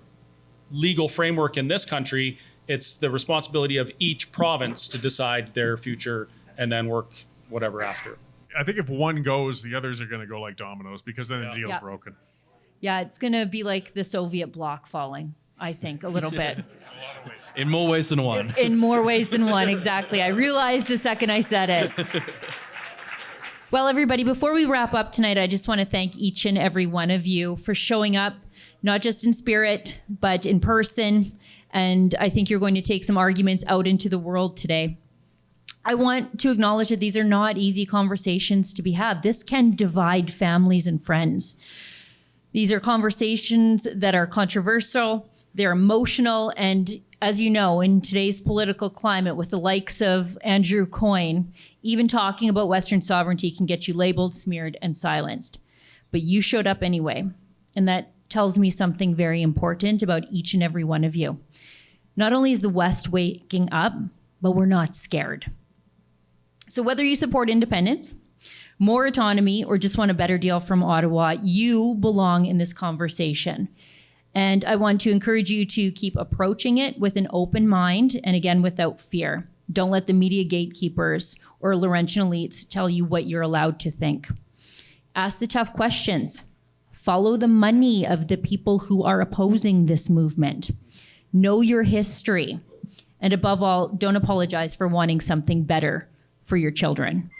legal framework in this country, it's the responsibility of each province to decide their future and then work whatever after. I think if one goes, the others are going to go like dominoes, because then the deal's broken. Yeah, it's going to be like the Soviet bloc falling, I think, a little bit. In more ways than one. In more ways than one, exactly. I realized the second I said it. Well, everybody, before we wrap up tonight, I just want to thank each and every one of you for showing up, not just in spirit, but in person. And I think you're going to take some arguments out into the world today. I want to acknowledge that these are not easy conversations to be had. This can divide families and friends. These are conversations that are controversial, they're emotional, and as you know, in today's political climate with the likes of Andrew Coyne, even talking about Western sovereignty can get you labeled, smeared, and silenced. But you showed up anyway, and that tells me something very important about each and every one of you. Not only is the West waking up, but we're not scared. So whether you support independence, more autonomy, or just want a better deal from Ottawa, you belong in this conversation. And I want to encourage you to keep approaching it with an open mind and, again, without fear. Don't let the media gatekeepers or Laurentian elites tell you what you're allowed to think. Ask the tough questions. Follow the money of the people who are opposing this movement. Know your history. And above all, don't apologize for wanting something better for your children.